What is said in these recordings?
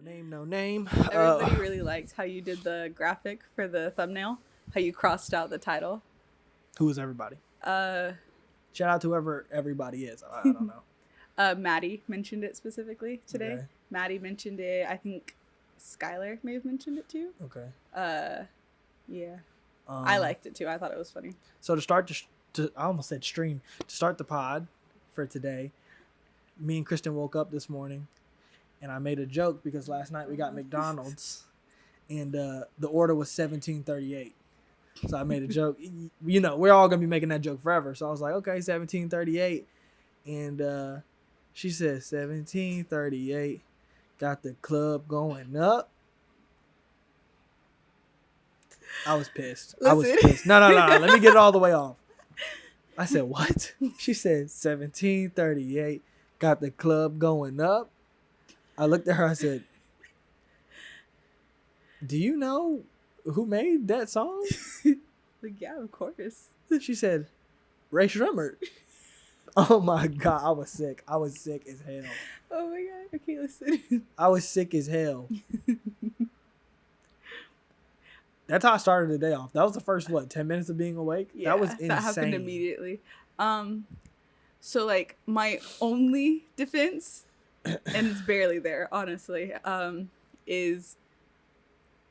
No name. Everybody really liked how you did the graphic for the thumbnail. How you crossed out the title. Who is everybody? Shout out to whoever everybody is. I don't know. Maddie mentioned it specifically today. Okay. Maddie mentioned it. I think Skylar may have mentioned it too. Okay. Yeah. I liked it too. I thought it was funny. So to start I almost said stream. To start the pod for today, me and Kristen woke up this morning, and I made a joke because last night we got McDonald's, and the order was $17.38. So I made a joke. You know, we're all gonna be making that joke forever. So I was like, okay, $17.38, and she said $17.38. Got the club going up. I was pissed. Listen. I was pissed. No. Let me get it all the way off. I said, what? She said $17.38. Got the club going up. I looked at her. I said, do you know who made that song? Like, yeah, of course. She said, Ray Shremmerd. Oh my God. I was sick. I was sick as hell. Oh my God. Okay, listen. I was sick as hell. That's how I started the day off. That was the first, 10 minutes of being awake? Yeah, that was insane. That happened immediately. So, like, my only defense, and it's barely there, honestly, is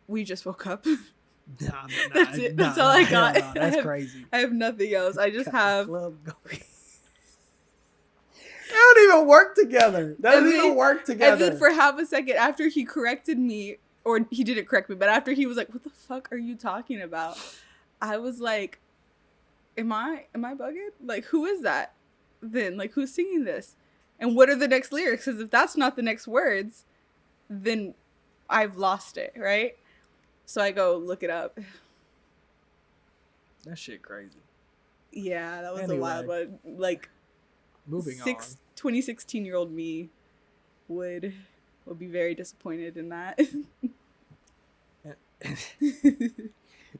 we just woke up. Nah, That's it. That's all I got. No, that's crazy. I have nothing else. I just have... Club going. They don't even work together. They don't even work together. And then for half a second, after he corrected me, or he didn't correct me, but after he was like, what the fuck are you talking about? I was like, am I bugging? Like, who is that then? Like, who's singing this? And what are the next lyrics? Because if that's not the next words, then I've lost it, right? So I go look it up. That shit crazy. Yeah, that was a wild one. Like, moving on. 2016-year-old me would be very disappointed in that.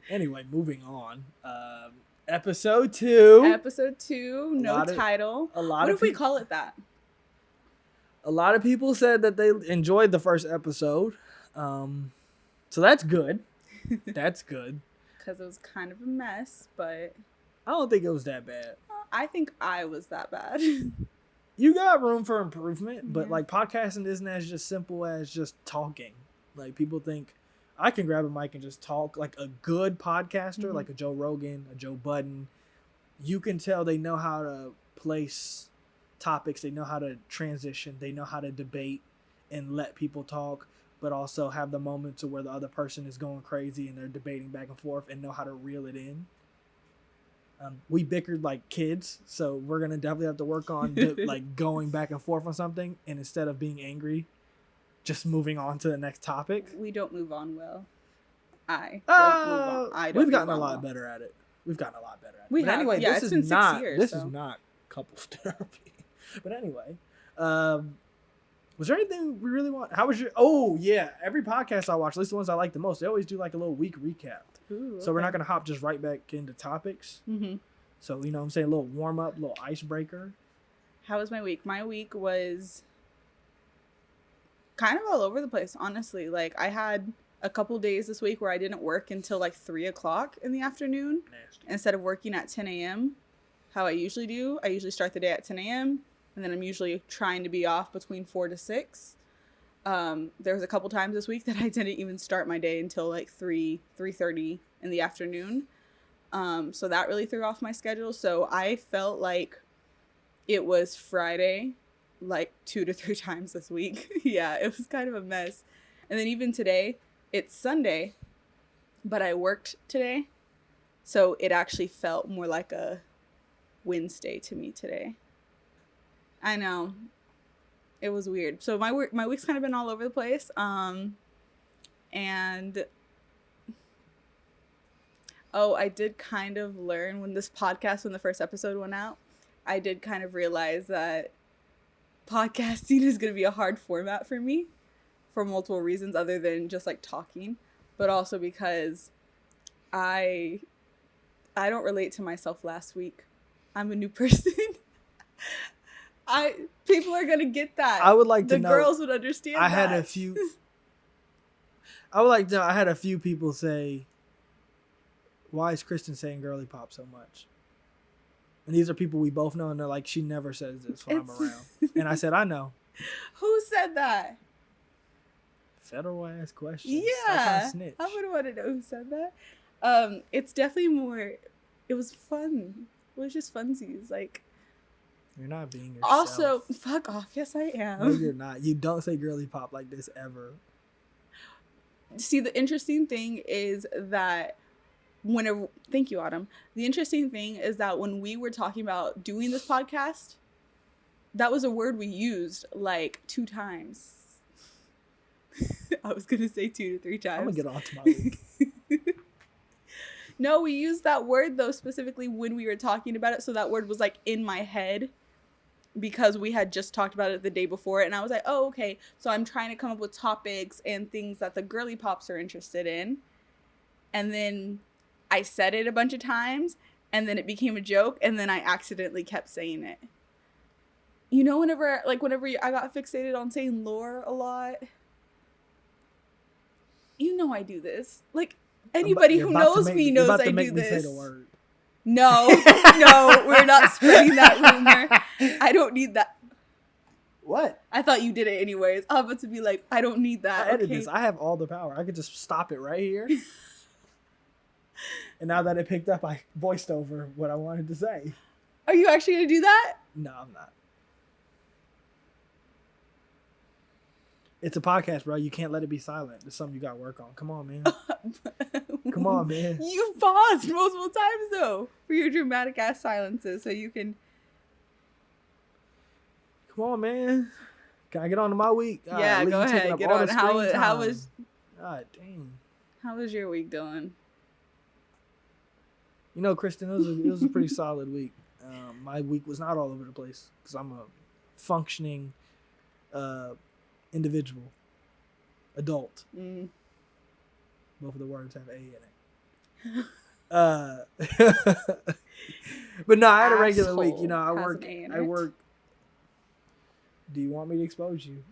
Anyway, moving on. Episode 2. Episode 2, no title. What if we call it that? A lot of people said that they enjoyed the first episode. So that's good. That's good. Because it was kind of a mess, but... I don't think it was that bad. I think I was that bad. You got room for improvement, but like podcasting isn't as just simple as just talking. Like people think I can grab a mic and just talk. Like a good podcaster, like a Joe Rogan, a Joe Budden, you can tell they know how to place topics. They know how to transition. They know how to debate and let people talk, but also have the moments where the other person is going crazy and they're debating back and forth and know how to reel it in. We bickered like kids, so we're gonna definitely have to work on like going back and forth on something, and instead of being angry, just moving on to the next topic. We don't move on well. I don't move on. We've gotten a lot better at it. We have. Anyway, yeah, this it's is been not 6 years. this is not couples therapy. But anyway, was there anything we really want? How was your? Oh yeah, every podcast I watch, at least the ones I like the most, they always do like a little week recap. Ooh, okay. So we're not going to hop just right back into topics. Mm-hmm. So, you know what I'm saying? A little warm up, a little icebreaker. How was my week? My week was kind of all over the place, honestly. Like, I had a couple days this week where I didn't work until like 3 o'clock in the afternoon. Nasty. Instead of working at 10 a.m. how I usually do. I usually start the day at 10 a.m. and then I'm usually trying to be off between 4 to 6. There was a couple times this week that I didn't even start my day until like 3:30 in the afternoon. So that really threw off my schedule. So I felt like it was Friday like 2 to 3 times this week. Yeah, it was kind of a mess. And then even today, it's Sunday, but I worked today. So it actually felt more like a Wednesday to me today. I know. It was weird. So my week's kind of been all over the place. And I did kind of learn when the first episode went out, I did kind of realize that podcasting is going to be a hard format for me for multiple reasons other than just like talking, but also because I don't relate to myself last week. I'm a new person. People are gonna get that. I would like to know. The girls would understand. I had a few. I would like to know, I had a few people say, why is Kristen saying Girly Popz so much? And these are people we both know, and they're like, she never says this when I'm around. And I said, I know. Who said that? Federal ass questions. Yeah. Snitch. I would want to know who said that. It's definitely more, it was fun. It was just funsies. Like, you're not being yourself. Also, fuck off. Yes, I am. No, you're not. You don't say girly pop like this ever. See, the interesting thing is that thank you, Autumn. The interesting thing is that when we were talking about doing this podcast, that was a word we used like 2 times. I was going to say 2 to 3 times. I'm going to get on to my week. No, we used that word, though, specifically when we were talking about it. So that word was, like, in my head because we had just talked about it the day before. And I was like, oh, okay. So I'm trying to come up with topics and things that the Girly Popz are interested in. And then I said it a bunch of times. And then it became a joke. And then I accidentally kept saying it. You know, whenever I got fixated on saying lore a lot. You know I do this. Like, anybody who knows me knows I do this. Say the word. No, we're not spreading that rumor. I don't need that. What? I thought you did it anyways. I'm about to be like, I don't need that. I edit this. I have all the power. I could just stop it right here. And now that it picked up, I voiced over what I wanted to say. Are you actually going to do that? No, I'm not. It's a podcast, bro. You can't let it be silent. It's something you got to work on. Come on, man. Come on, man. You paused multiple times, though, for your dramatic ass silences, so you can. Come on, man. Can I get on to my week? Yeah, go ahead. Get on. How was? God dang. How was your week, Dylan? You know, Kristen, it was a pretty solid week. My week was not all over the place because I'm a functioning individual, adult. Both of the words have A in it. But no, I had a regular week. You know, I work. Do you want me to expose you?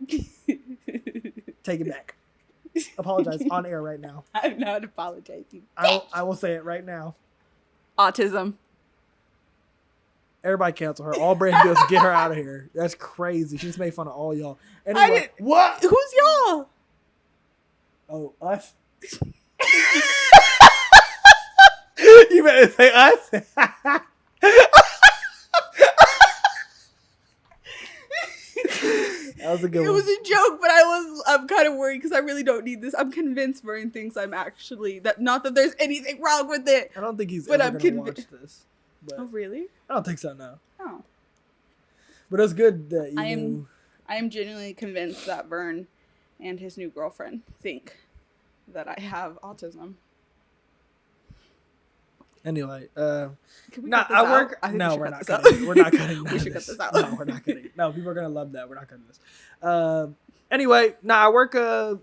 Take it back. Apologize on air right now. I'm not apologizing. I will say it right now. Autism. Everybody cancel her. All Brandon does is get her out of here. That's crazy. She just made fun of all y'all. Anyway, what? Who's y'all? Oh, us. You better say us. That was a good one. It was a joke, but I'm kind of worried because I really don't need this. I'm convinced Vern thinks I'm actually not that there's anything wrong with it. I don't think he's ever going to watch this. But oh, really? I don't think so, no. Oh. But it's good that I am genuinely convinced that Vern and his new girlfriend think that I have autism. Anyway, can we cut this out? No, we're not cutting. We're not cutting. We should cut this out. No, we're not cutting. No, people are gonna love that. We're not cutting this. Anyway, I work a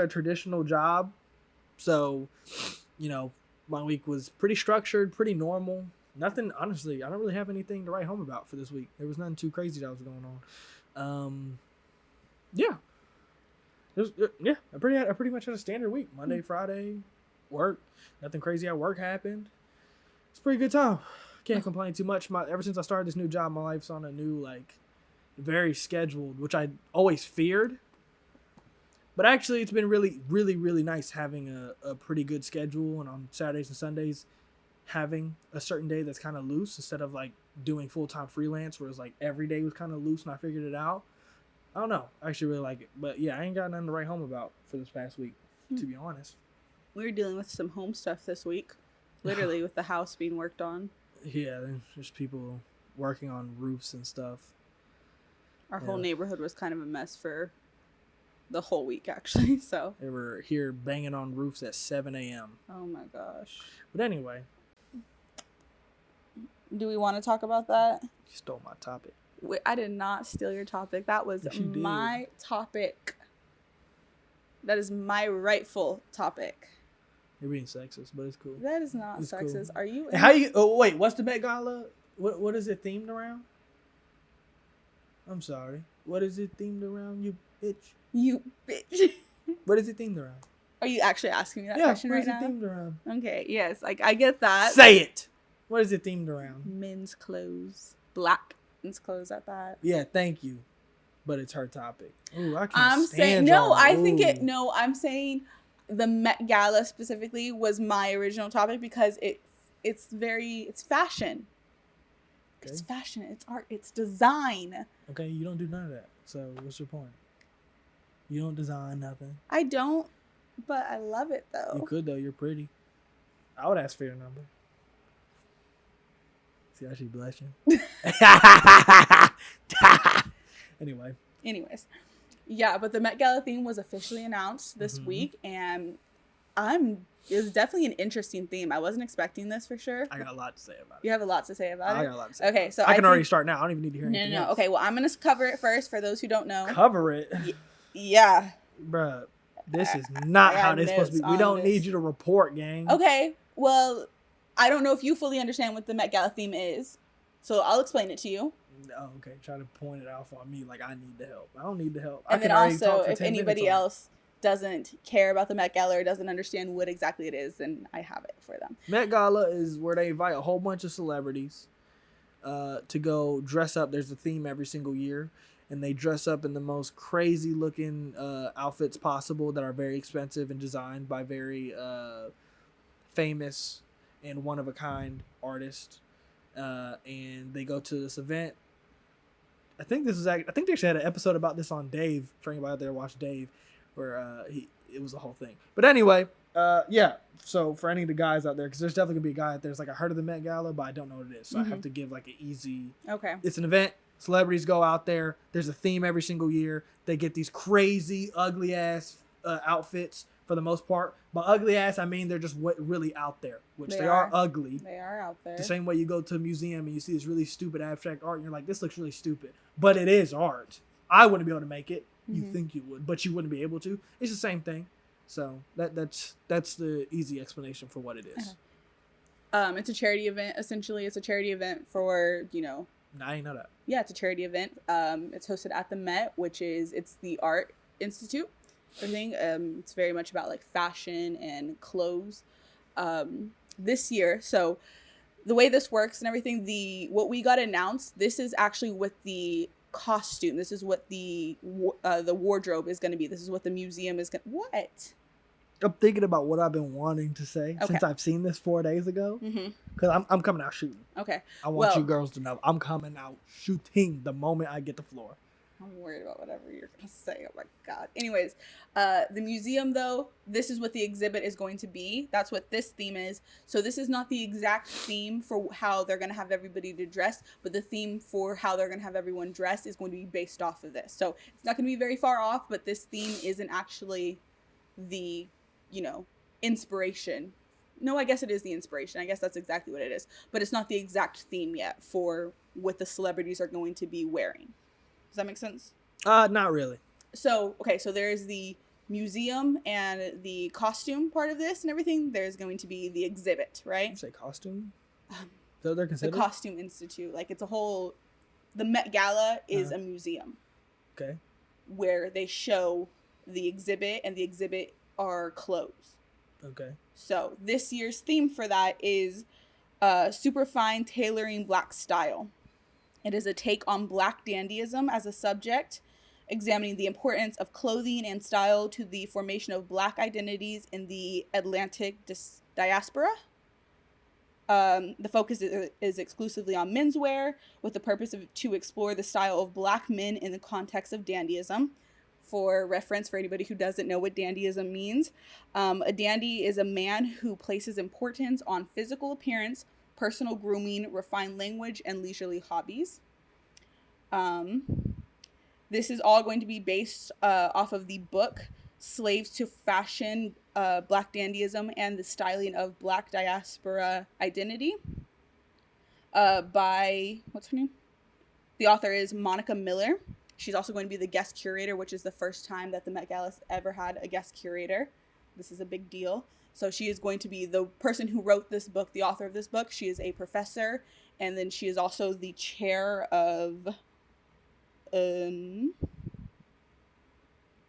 traditional job, so my week was pretty structured, pretty normal. Nothing, honestly. I don't really have anything to write home about for this week. There was nothing too crazy that was going on. Yeah. I pretty much had a standard week. Monday, Friday, work. Nothing crazy at work happened. It's a pretty good time. Can't complain too much. Ever since I started this new job, my life's on a new, very scheduled, which I always feared. But actually, it's been really, really, really nice having a pretty good schedule, and on Saturdays and Sundays, having a certain day that's kind of loose instead of doing full-time freelance where it's every day was kind of loose and I figured it out. I don't know. I actually really like it. But yeah, I ain't got nothing to write home about for this past week, to be honest. We were dealing with some home stuff this week, literally with the house being worked on. Yeah, there's people working on roofs and stuff. Our whole neighborhood was kind of a mess for the whole week, actually. So they were here banging on roofs at 7 a.m. Oh my gosh. But anyway. Do we want to talk about that? You stole my topic. I did not steal your topic. That was my topic. That is my rightful topic. You're being sexist, but it's cool. That is not sexist. Cool. Are you? Wait, what's the Met Gala? What is it themed around? I'm sorry. What is it themed around, you bitch? You bitch. What is it themed around? Are you actually asking me that question right now? What is it themed around? Okay, yes, like I get that. Say it. What is it themed around? Men's clothes, black men's clothes at that. Yeah, thank you. But it's her topic. Ooh, I can't I'm stand saying no. y'all. I think Ooh. it. No, I'm saying the Met Gala specifically was my original topic because it's fashion. Okay. It's fashion. It's art. It's design. Okay, you don't do none of that. So what's your point? You don't design nothing. I don't, but I love it though. You could though. You're pretty. I would ask for your number. See how she blushing? Anyways. Yeah, but the Met Gala theme was officially announced this week, and it's definitely an interesting theme. I wasn't expecting this for sure. I got a lot to say about it. You have a lot to say about it? I got a lot to say. Okay, so I can already start now. I don't even need to hear anything else. Okay, well, I'm going to cover it first for those who don't know. Cover it? Yeah. Bruh, this is not how this is supposed to be. We don't need you to report, gang. Okay, well, I don't know if you fully understand what the Met Gala theme is, so I'll explain it to you. Oh, okay, try to point it out for me like I need the help. I don't need the help. And then also, if anybody else doesn't care about the Met Gala or doesn't understand what exactly it is, then I have it for them. Met Gala is where they invite a whole bunch of celebrities to go dress up. There's a theme every single year, and they dress up in the most crazy looking outfits possible that are very expensive and designed by very famous and one of a kind artists. And they go to this event. I think they actually had an episode about this on Dave. For anybody out there watch Dave, where it was a whole thing. But anyway, yeah. So for any of the guys out there, because there's definitely gonna be a guy out there that's like, I heard of the Met Gala, but I don't know what it is. So I have to give like an easy. Okay. It's an event. Celebrities go out there. There's a theme every single year. They get these crazy, ugly ass outfits for the most part. By ugly ass, I mean they're just really out there, which they are ugly. They are out there. The same way you go to a museum and you see this really stupid abstract art and you're like, this looks really stupid. But it is art. I wouldn't be able to make it. You think you would, but you wouldn't be able to. It's the same thing. So that's the easy explanation for what it is. It's a charity event. Essentially, it's a charity event for, No, I didn't know that. Yeah, it's a charity event. It's hosted at the Met, it's the art institute. Everything. It's very much about like fashion and clothes. This year, so the way this works and everything, what we got announced, this is actually with the costume. This is what the wardrobe is going to be. This is what the museum is going to... What? I'm thinking about what I've been wanting to say since I've seen this 4 days ago. Because I'm coming out shooting. Okay. I want you girls to know I'm coming out shooting the moment I get the floor. I'm worried about whatever you're going to say. Oh my God. Anyways, the museum, though, this is what the exhibit is going to be. That's what this theme is. So this is not the exact theme for how they're going to have everybody to dress, but the theme for how they're going to have everyone dressed is going to be based off of this. So it's not going to be very far off, but this theme isn't actually the, inspiration. No, I guess it is the inspiration. I guess that's exactly what it is. But it's not the exact theme yet for what the celebrities are going to be wearing. Does that make sense? Not really. So, so there's the museum and the costume part of this and everything. There's going to be the exhibit, right? You say costume? So they're considered? The Costume Institute. Like, it's a whole... The Met Gala is a museum. Okay. Where they show the exhibit, and the exhibit are clothes. Okay. So, this year's theme for that is superfine tailoring black style. It is a take on Black dandyism as a subject, examining the importance of clothing and style to the formation of Black identities in the Atlantic diaspora. The focus is exclusively on menswear, with the purpose to explore the style of Black men in the context of dandyism. For reference, for anybody who doesn't know what dandyism means, a dandy is a man who places importance on physical appearance, personal grooming, refined language, and leisurely hobbies. This is all going to be based off of the book Slaves to Fashion, Black Dandyism and the Styling of Black Diaspora Identity by, what's her name? The author is Monica Miller. She's also going to be the guest curator, which is the first time that the Met Gala's ever had a guest curator. This is a big deal. So she is going to be the person who wrote this book, the author of this book. She is a professor, and then she is also the chair of...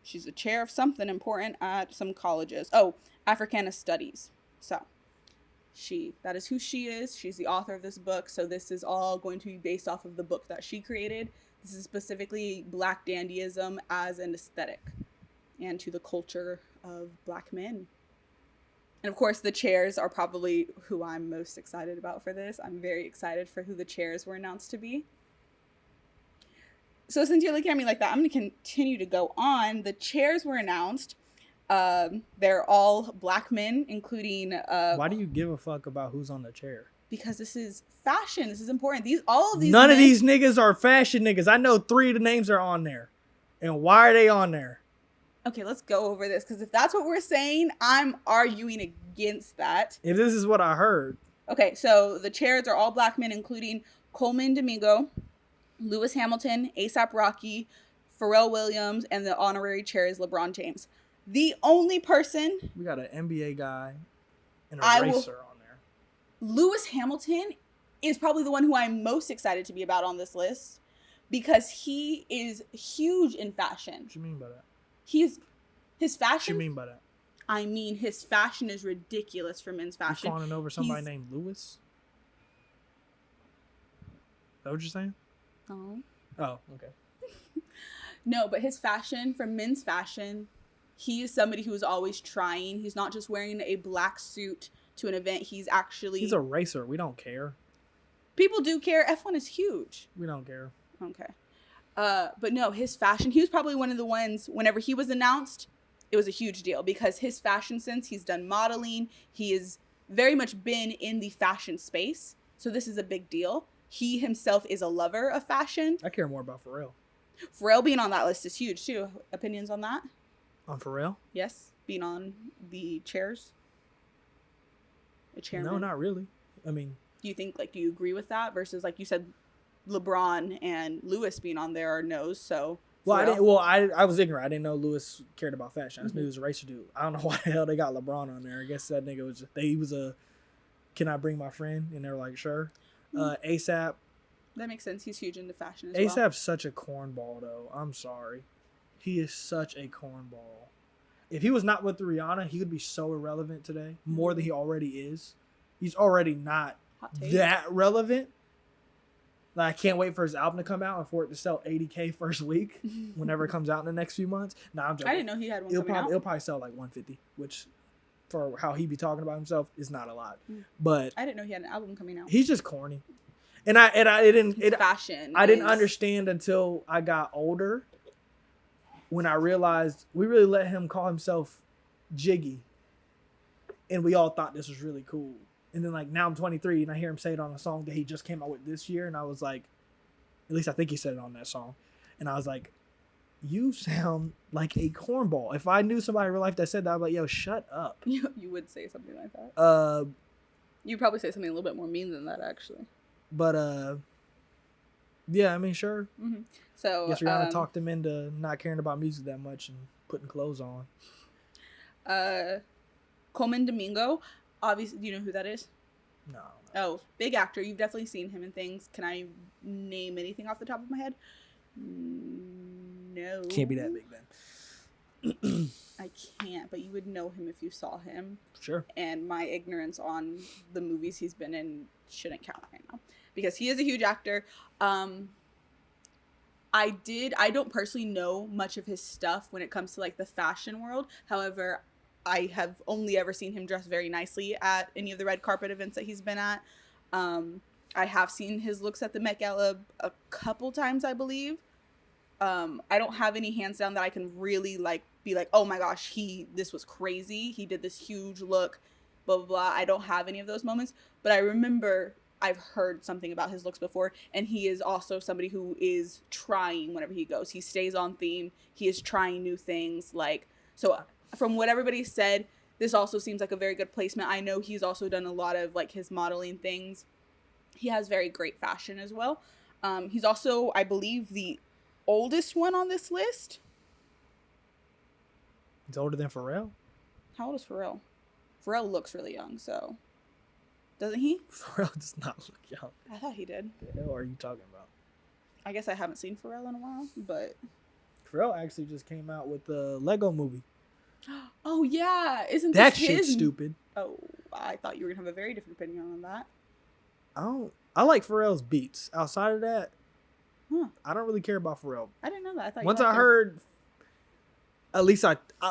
She's a chair of something important at some colleges. Oh, Africana Studies. So, that is who she is. She's the author of this book. So this is all going to be based off of the book that she created. This is specifically Black dandyism as an aesthetic and to the culture of Black men. And of course, the chairs are probably who I'm most excited about for this. I'm very excited for who the chairs were announced to be. So since you're looking at me like that, I'm going to continue to go on. The chairs were announced. They're all Black men, including... Why do you give a fuck about who's on the chair? Because this is fashion. This is important. All of these None of these niggas are fashion niggas. I know 3 of the names are on there. And why are they on there? Okay, let's go over this. Because if that's what we're saying, I'm arguing against that. If this is what I heard. Okay, so the chairs are all Black men, including Coleman Domingo, Lewis Hamilton, A$AP Rocky, Pharrell Williams, and the honorary chair is LeBron James. The only person... We got an NBA guy and a racer on there. Lewis Hamilton is probably the one who I'm most excited to be about on this list because he is huge in fashion. What you mean by that? His fashion... What you mean by that? I mean, his fashion is ridiculous for men's fashion. You fawning over somebody named Lewis? Is that what you're saying? No. Oh, okay. No, but his fashion, for men's fashion, he is somebody who is always trying. He's not just wearing a black suit to an event. He's a racer. We don't care. People do care. F1 is huge. We don't care. Okay. But no, his fashion, he was probably one of the ones, whenever he was announced, it was a huge deal because his fashion sense, he's done modeling. He has very much been in the fashion space. So this is a big deal. He himself is a lover of fashion. I care more about Pharrell. Pharrell being on that list is huge too. Opinions on that? On Pharrell? Yes. Being on the chairs? A chairman? No, not really. I mean... Do you think, do you agree with that? Versus, like you said, LeBron and Lewis being on there are no's, so... Well, I was ignorant. I didn't know Lewis cared about fashion. I just knew he was a racer dude. I don't know why the hell they got LeBron on there. I guess that nigga was... He was a... Can I bring my friend? And they were like, sure. A$AP... That makes sense. He's huge into fashion as well. A$AP's such a cornball, though. I'm sorry. He is such a cornball. If he was not with Rihanna, he would be so irrelevant today. More than he already is. He's already not that relevant. Like, I can't wait for his album to come out and for it to sell 80K first week whenever it comes out in the next few months. Nah, I'm joking. I didn't know he had one coming out. It'll probably sell like 150, which for how he be talking about himself is not a lot. But I didn't know he had an album coming out. He's just corny. And I fashion. I didn't understand until I got older when I realized we really let him call himself Jiggy. And we all thought this was really cool. And then now I'm 23 and I hear him say it on a song that he just came out with this year. And I was like, at least I think he said it on that song. And I was like, you sound like a cornball. If I knew somebody in real life that said that, I'd be like, yo, shut up. You would say something like that. You'd probably say something a little bit more mean than that, actually. But, yeah, I mean, sure. Mm-hmm. So, guess Rihanna talked him into not caring about music that much and putting clothes on. Coleman Domingo. Obviously, do you know who that is? No. Oh, big actor. You've definitely seen him in things. Can I name anything off the top of my head? No. Can't be that big then. I can't, but you would know him if you saw him. Sure. And my ignorance on the movies he's been in shouldn't count right now because he is a huge actor. I don't personally know much of his stuff when it comes to the fashion world. However, I have only ever seen him dress very nicely at any of the red carpet events that he's been at. I have seen his looks at the Met Gala a couple times, I believe. I don't have any hands down that I can really be like, oh my gosh, this was crazy. He did this huge look, blah, blah, blah. I don't have any of those moments, but I remember I've heard something about his looks before, and he is also somebody who is trying whenever he goes. He stays on theme. He is trying new things. So from what everybody said, this also seems like a very good placement. I know he's also done a lot of his modeling things. He has very great fashion as well. He's also, I believe, the oldest one on this list. He's older than Pharrell? How old is Pharrell? Pharrell looks really young, so... Doesn't he? Pharrell does not look young. I thought he did. The hell are you talking about? I guess I haven't seen Pharrell in a while, but... Pharrell actually just came out with the Lego movie. Oh yeah, isn't That this shit's his? stupid. Oh, I thought you were gonna have a very different opinion on that. I like Pharrell's beats. Outside of that, Huh. I don't really care about Pharrell. I didn't know that. I thought Once you I liked him. heard, at least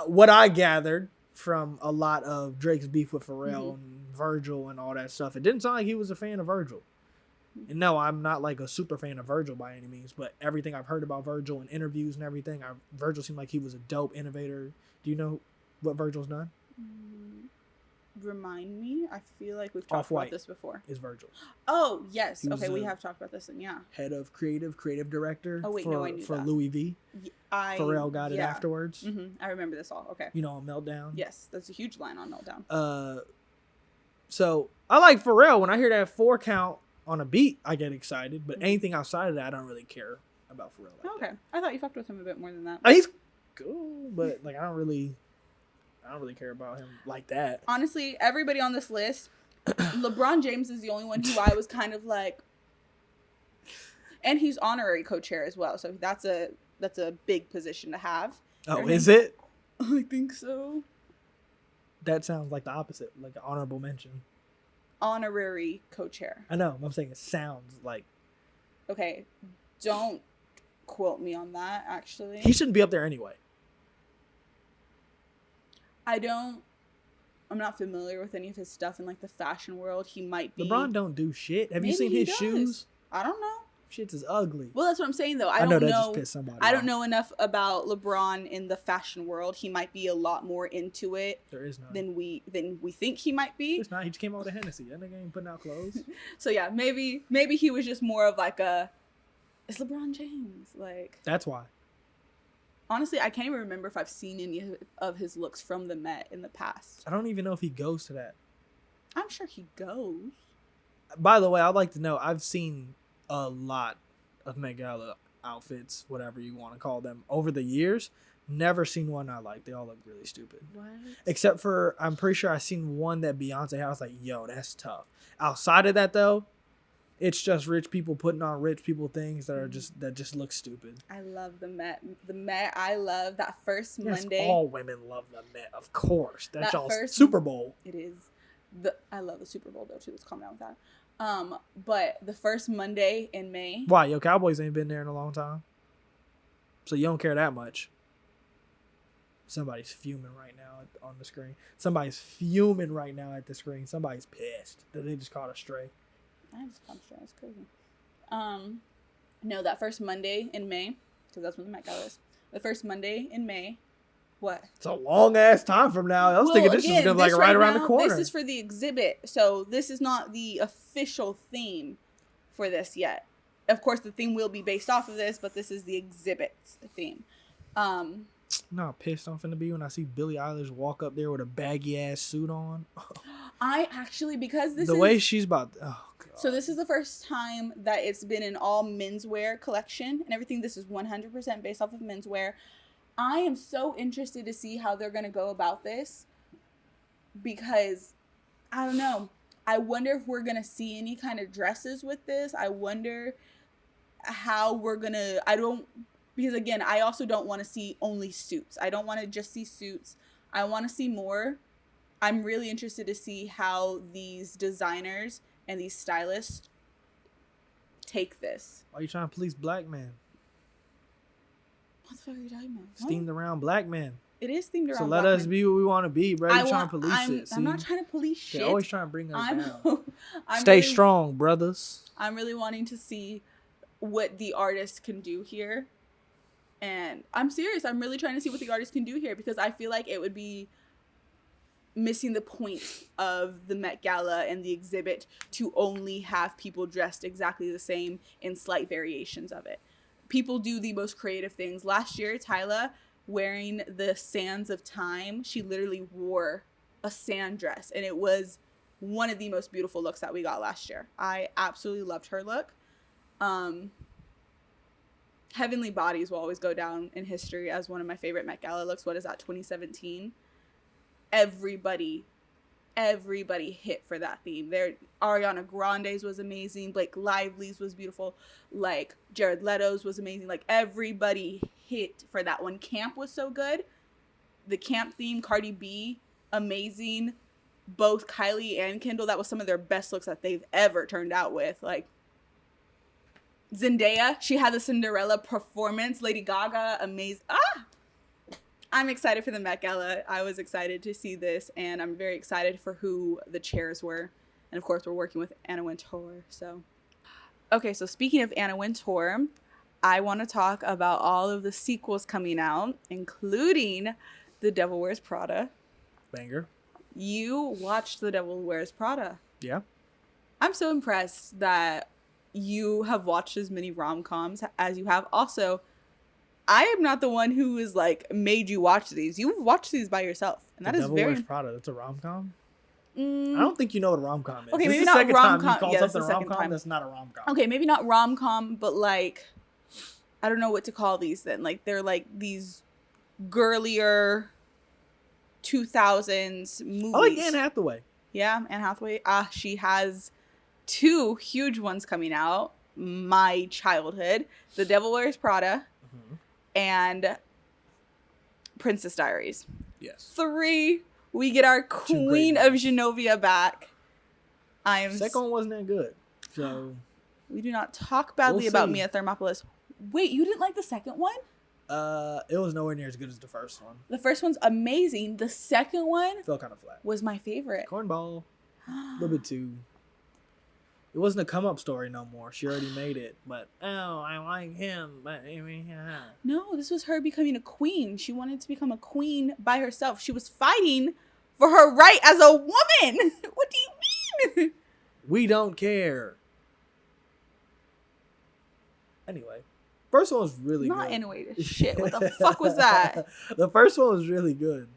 what I gathered from a lot of Drake's beef with Pharrell and Virgil and all that stuff, it didn't sound like he was a fan of Virgil. And no, I'm not like a super fan of Virgil by any means, but everything I've heard about Virgil in interviews and everything, Virgil seemed like he was a dope innovator. Do you know what Virgil's done? Remind me. I feel like we've talked Off-White about this before. Is Virgil. Oh yes. He was Okay, we have talked about this. Then yeah. Head of creative director Oh wait, for, no, I knew for that. Louis V. Pharrell got it yeah. afterwards. I remember this all. Okay. You know, on Meltdown. Yes, that's a huge line on Meltdown. So I like Pharrell. When I hear that 4 count on a beat, I get excited. But anything outside of that, I don't really care about Pharrell. Like Okay, I thought you fucked with him a bit more than that. that. He's cool, but like I don't really care about him like that. Honestly, everybody on this list, LeBron James is the only one who I was kind of like, and he's honorary co-chair as well, so that's a big position to have. Oh, is it? I think so. That sounds like the opposite, like an honorable mention. Honorary co-chair. I know. I'm saying it sounds like Okay, don't quote me on that. Actually, he shouldn't be up there anyway. I'm not familiar with any of his stuff in like the fashion world. He might be. LeBron don't do shit. Have you Maybe seen he his does. shoes? I don't know. Shit's is ugly. Well, that's what I'm saying though. I know don't that know. just pissed somebody I don't off. know enough about LeBron in the fashion world. He might be a lot more into it There is none. than we think he might be. It's not. He just came out with a Hennessy. That nigga ain't putting out clothes. So yeah, maybe he was just more of like it's LeBron James. Like That's why. honestly, I can't even remember if I've seen any of his looks from the Met in the past. I don't even know if he goes to that. I'm sure he goes. By the way, I'd like to know, I've seen a lot of Met Gala outfits, whatever you want to call them, over the years. Never seen one I like. They all look really stupid. What? Except for, I'm pretty sure I seen one that Beyonce had. I was like, yo, that's tough. Outside of that, though, it's just rich people putting on rich people things that just look stupid. I love the Met. The Met, I love that first Yes, Monday. all women love the Met, of course. That's That y'all's first- Super Bowl. It is. I love the Super Bowl though too. Let's calm down with that. But the first Monday in May. Why? Your Cowboys ain't been there in a long time. So you don't care that much. Somebody's fuming right now on the screen. Somebody's fuming right now at the screen. Somebody's pissed that they just caught a stray. I just caught a stray. That's crazy. No, that first Monday in May, because that's when the Met Gala is. The first Monday in May. What? It's a long ass time from now. I was thinking this was gonna like right around the corner. This is for the exhibit, so this is not the official theme for this yet. Of course, the theme will be based off of this, but this is the exhibit's theme. I'm not pissed I'm finna be when I see Billie Eilish walk up there with a baggy ass suit on. I actually, because this the is way she's about. Oh god. so this is the first time that it's been an all menswear collection and everything. This is 100% based off of menswear. I am so interested to see how they're going to go about this because, I don't know. I wonder if we're going to see any kind of dresses with this. I wonder how we're going to, because again, I also don't want to see only suits. I don't want to just see suits. I want to see more. I'm really interested to see how these designers and these stylists take this. Why are you trying to police black men? What the fuck are you talking about? It's themed around black men. It is themed around So black let us men. be what we want to be, bro. You're trying to police it. I'm not trying to police shit. They're always trying to bring us down. I'm Stay really, strong, brothers. I'm really wanting to see what the artist can do here. And I'm serious. I'm really trying to see what the artist can do here because I feel like it would be missing the point of the Met Gala and the exhibit to only have people dressed exactly the same in slight variations of it. People do the most creative things. Last year, Tyla, wearing the Sands of Time, she literally wore a sand dress. And it was one of the most beautiful looks that we got last year. I absolutely loved her look. Heavenly Bodies will always go down in history as one of my favorite Met Gala looks. What is that, 2017? Everybody everybody hit for that theme. Ariana Grande's was amazing. Blake Lively's was beautiful. Like, Jared Leto's was amazing. Like, everybody hit for that one. Camp was so good. The camp theme, Cardi B, amazing. Both Kylie and Kendall, that was some of their best looks that they've ever turned out with. Like, Zendaya, she had the Cinderella performance. Lady Gaga, amazing. I'm excited for the Met Gala. I was excited to see this, and I'm very excited for who the chairs were. And of course, we're working with Anna Wintour. So, okay, so speaking of Anna Wintour, I want to talk about all of the sequels coming out, including The Devil Wears Prada. Banger. You watched The Devil Wears Prada. Yeah. I'm so impressed that you have watched as many rom-coms as you have. Also, I am not the one who is like made you watch these. You've watched these by yourself, and that is very. The Devil Wears Prada. That's a rom-com. I don't think you know what a rom-com is. Okay, this maybe is not the second rom-com. time you call Yeah, something a rom-com. That's not a rom-com. Okay, maybe not rom-com, but like, I don't know what to call these then. Like, they're like these girlier 2000s movies. I like Anne Hathaway. Yeah, Anne Hathaway. She has 2 huge ones coming out. My childhood, The Devil Wears Prada, and Princess Diaries. Yes. 3, we get our Queen of Genovia back. Second one wasn't that good. So we do not talk badly about Mia Thermopolis. Wait, you didn't like the second one? It was nowhere near as good as the first one. The first one's amazing. The second one felt kind of flat. Was my favorite. Cornball. A little bit too. It wasn't a come up story no more. She already made it. But I like him. But no, this was her becoming a queen. She wanted to become a queen by herself. She was fighting for her right as a woman. What do you mean? We don't care. Anyway. First one was really good. Not anyway. Shit. What the fuck was that? The first one was really good.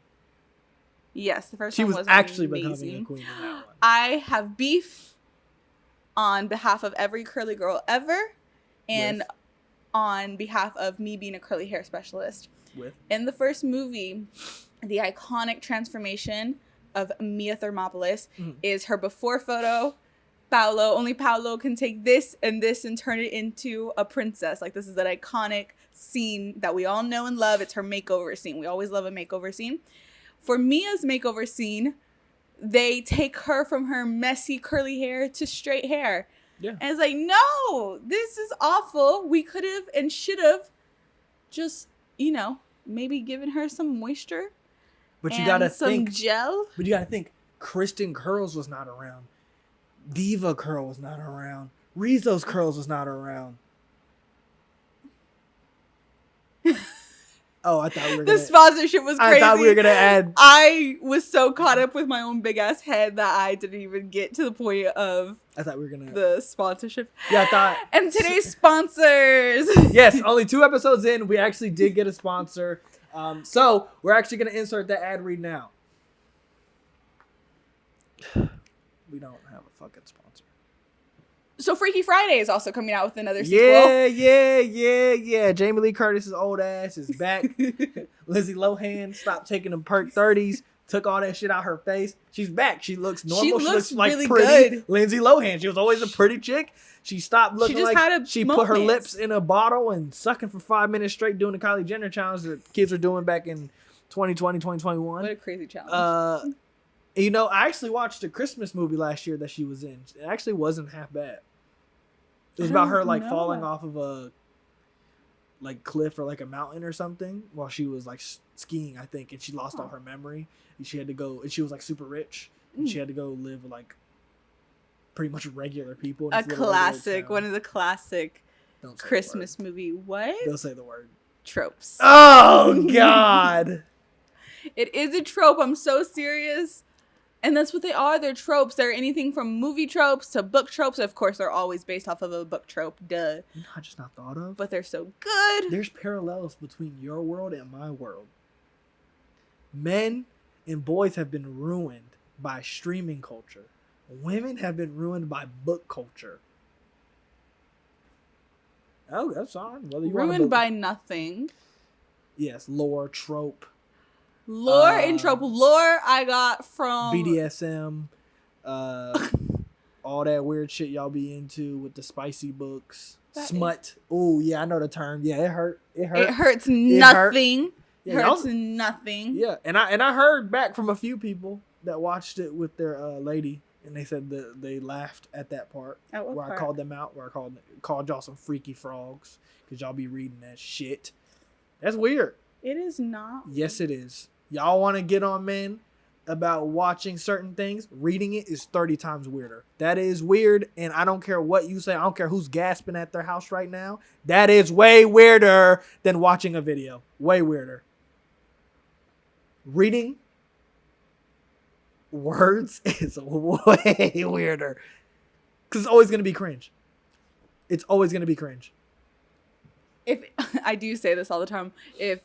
Yes, the first one was actually amazing. Becoming a queen in that one. I have beef on behalf of every curly girl ever, and on behalf of me being a curly hair specialist. In the first movie, the iconic transformation of Mia Thermopolis is her before photo. Only Paolo can take this and turn it into a princess. Like, this is an iconic scene that we all know and love. It's her makeover scene. We always love a makeover scene. For Mia's makeover scene, they take her from her messy curly hair to straight hair. Yeah. And it's like, no, this is awful. We could have and should have just, maybe given her some moisture. But you gotta think some gel. But you gotta think, Kristen Curls was not around. Diva Curl was not around. Rizzo's Curls was not around. Oh, I thought we were gonna... The sponsorship was crazy. I thought we were going to add... I was so caught up with my own big-ass head that I didn't even get to the point of... I thought we were going to... The sponsorship. Yeah, I thought... And today's sponsors. Yes, only 2 episodes in, we actually did get a sponsor. So, we're actually going to insert the ad read now. We don't have a fucking sponsor. So Freaky Friday is also coming out with another sequel. Yeah. Jamie Lee Curtis's old ass is back. Lindsay Lohan stopped taking them perk 30s, took all that shit out her face. She's back. She looks normal. She looks like really pretty good. Lindsay Lohan. She was always a pretty chick. She stopped looking she put her lips in a bottle and sucking for 5 minutes straight doing the Kylie Jenner challenge that kids were doing back in 2020, 2021. What a crazy challenge. I actually watched a Christmas movie last year that she was in. It actually wasn't half bad. It was about her falling off of a cliff or a mountain or something while she was skiing, I think, and she lost all her memory. And she had to go, and she was super rich, and she had to go live with pretty much regular people. A classic, one of the classic Christmas movie. What? Don't say the word. Tropes. Oh God! It is a trope. I'm so serious. And that's what they are. They're tropes. They're anything from movie tropes to book tropes. Of course, they're always based off of a book trope. Duh. I just not thought of. But they're so good. There's parallels between your world and my world. Men and boys have been ruined by streaming culture. Women have been ruined by book culture. Oh, that's fine. Ruined by nothing. Yes, lore, trope. Lore and trope. Lore I got from BDSM, all that weird shit y'all be into with the spicy books. Smut. Oh yeah, I know the term. Yeah, it hurt. It hurts nothing. Yeah, it hurts nothing. Yeah, and I heard back from a few people that watched it with their lady, and they said that they laughed at that part where I called them out, where I called y'all some freaky frogs because y'all be reading that shit. That's weird. It is not. Yes, it is. Y'all want to get on men about watching certain things? Reading it is 30 times weirder. That is weird, and I don't care what you say. I don't care who's gasping at their house right now. That is way weirder than watching a video. Way weirder. Reading words is way weirder. Because it's always going to be cringe. It's always going to be cringe. If I do say this all the time, if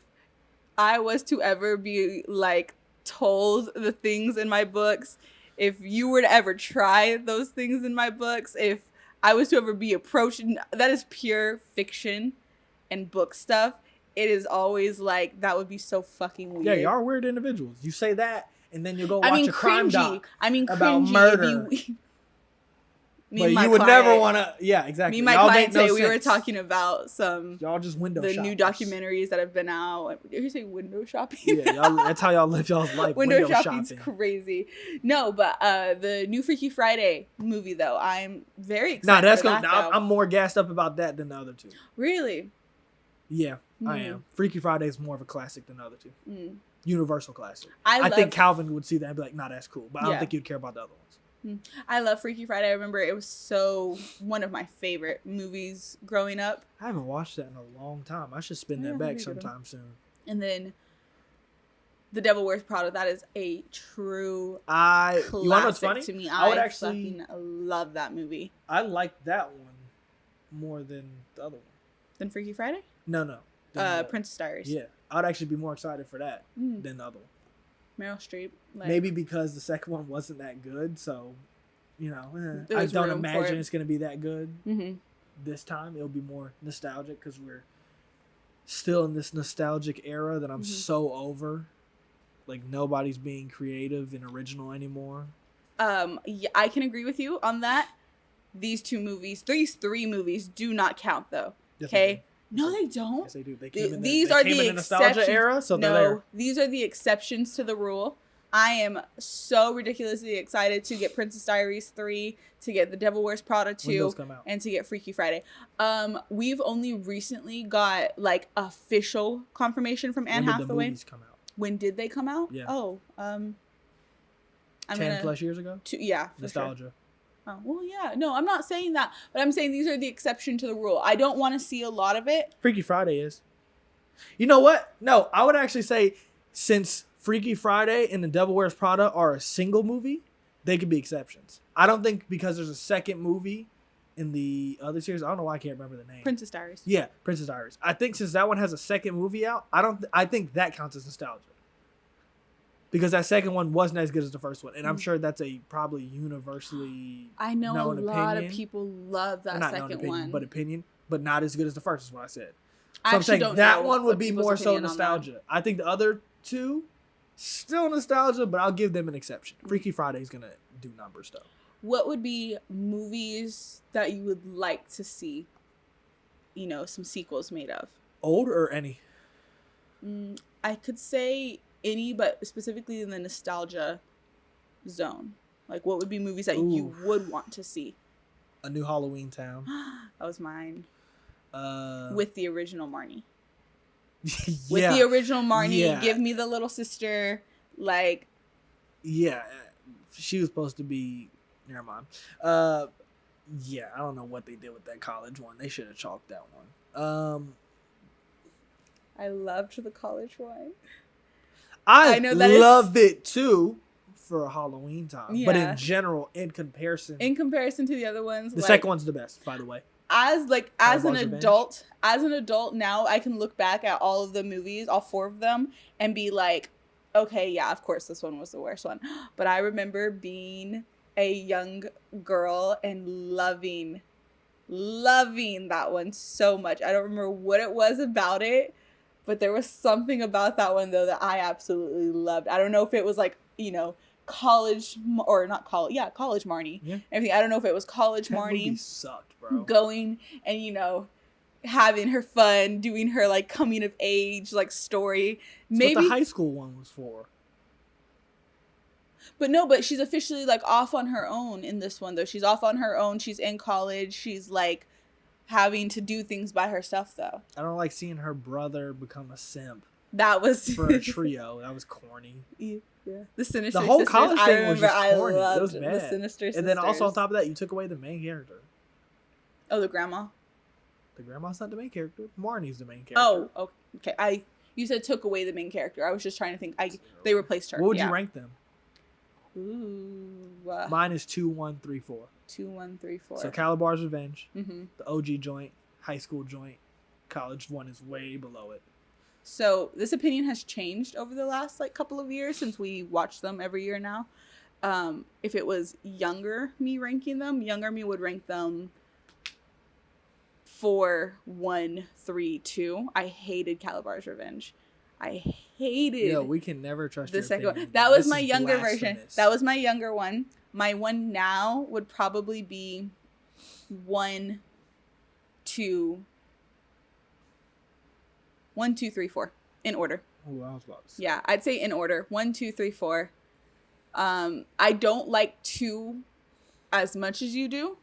I was to ever be like told the things in my books, if you were to ever try those things in my books, if I was to ever be approached, that is pure fiction and book stuff. It is always like, that would be so fucking weird. Yeah, you are weird individuals. You say that, and then you go watch a crime doc about cringy, murder. But you would never want to. Yeah, exactly. Me and my client today, we were talking about y'all just window shoppers. The new documentaries that have been out. Did you say window shopping? Yeah, that's how y'all live y'all's life. Window shopping's crazy. No, but the new Freaky Friday movie though, I'm very excited. I'm more gassed up about that than the other two. Really? Yeah, I am. Freaky Friday is more of a classic than the other two. Universal classic. I think Calvin would see that and be like, "Nah, that's cool," but I don't think you'd care about the other ones. I love Freaky Friday. I remember it was one of my favorite movies growing up. I haven't watched that in a long time. I should spin that back sometime soon. And then The Devil Wears Prada. That is a true classic you want to know what's funny? To me. I would actually love that movie. I like that one more than the other one. Than Freaky Friday? No. Princess Diaries. Yeah, I'd actually be more excited for that than the other one. Meryl Streep. Maybe because the second one wasn't that good, so I don't imagine it's going to be that good this time. It'll be more nostalgic because we're still in this nostalgic era that I'm so over. Like, nobody's being creative and original anymore. Yeah, I can agree with you on that. These three movies do not count though. Okay. No, they don't. Yes, they do. These are the nostalgia era, so they're there. These are the exceptions to the rule. I am so ridiculously excited to get Princess Diaries 3, to get The Devil Wears Prada 2, and to get Freaky Friday. We've only recently got like official confirmation from Anne Hathaway. When did the movies come out? When did they come out? Yeah. Oh, 10 plus years ago? Yeah. Nostalgia. Sure. Oh, well, yeah. No, I'm not saying that. But I'm saying these are the exception to the rule. I don't want to see a lot of it. Freaky Friday is. You know what? No, I would actually say since Freaky Friday and The Devil Wears Prada are a single movie, they could be exceptions. I don't think because there's a second movie in the other series. I don't know why I can't remember the name. Princess Diaries. Yeah, Princess Diaries. I think since that one has a second movie out, I think that counts as nostalgia. Because that second one wasn't as good as the first one. And I'm sure that's a probably universally I know known a lot of people love that second one. But not as good as the first is what I said. So I'm saying that one would be more so nostalgia. I think the other two, still nostalgia, but I'll give them an exception. Freaky Friday is going to do numbers though. What would be movies that you would like to see, some sequels made of? Old or any? I could say any, but specifically in the nostalgia zone. Like, what would be movies that you would want to see? A New Halloween Town. That was mine. With the original Marnie. Yeah. With the original Marnie, give me the little sister. Like, yeah, she was supposed to be. Never mind. Yeah, I don't know what they did with that college one. They should have chalked that one. I loved the college one. I know that love it too for a Halloween time. Yeah. But in general, in comparison to the other ones, the second one's the best, by the way. As an adult now, I can look back at all of the movies, all four of them, and be like, okay, yeah, of course this one was the worst one. But I remember being a young girl and loving that one so much. I don't remember what it was about it, But there was something about that one, though, that I absolutely loved. I don't know if it was like, you know, college or not college. Yeah, college Marnie. Yeah. Everything. I don't know if it was college That Marnie. movie sucked, bro. Going and, you know, having her fun, doing her like coming of age like story. That's Maybe what the high school one was for. But no, but she's officially like off on her own in this one though. She's off on her own. She's in college. She's like having to do things by herself though. I don't like seeing her brother become a simp. That was for a trio. That was corny. Yeah. The Sinister The whole Sisters. college I thing remember was just I corny. It loved was bad. the Sinister Sisters. And then also on top of that, you took away the main character. Oh, the grandma. The grandma's not the main character. Marnie's the main character. Oh, okay. You said took away the main character. I was just trying to think. They replaced her. What would you rank them? Ooh. Mine is 2, 1, 3, 4. 2, 1, 3, 4. So Calabar's Revenge, Mm-hmm. the OG joint, high school joint, college one is way below it. So this opinion has changed over the last like couple of years since we watch them every year now. If it was younger me ranking them, younger me would rank them 4, 1, 3, 2. I hated Calabar's Revenge. I hated. Yeah, we can never trust the your second opinion. one. That was This my is younger version. blasphemous. That was my younger one. My one now would probably be 1, 2, 3, 4 in order. Oh, I was about to say. Yeah, I'd say in order. 1, 2, 3, 4. I don't like 2 as much as you do.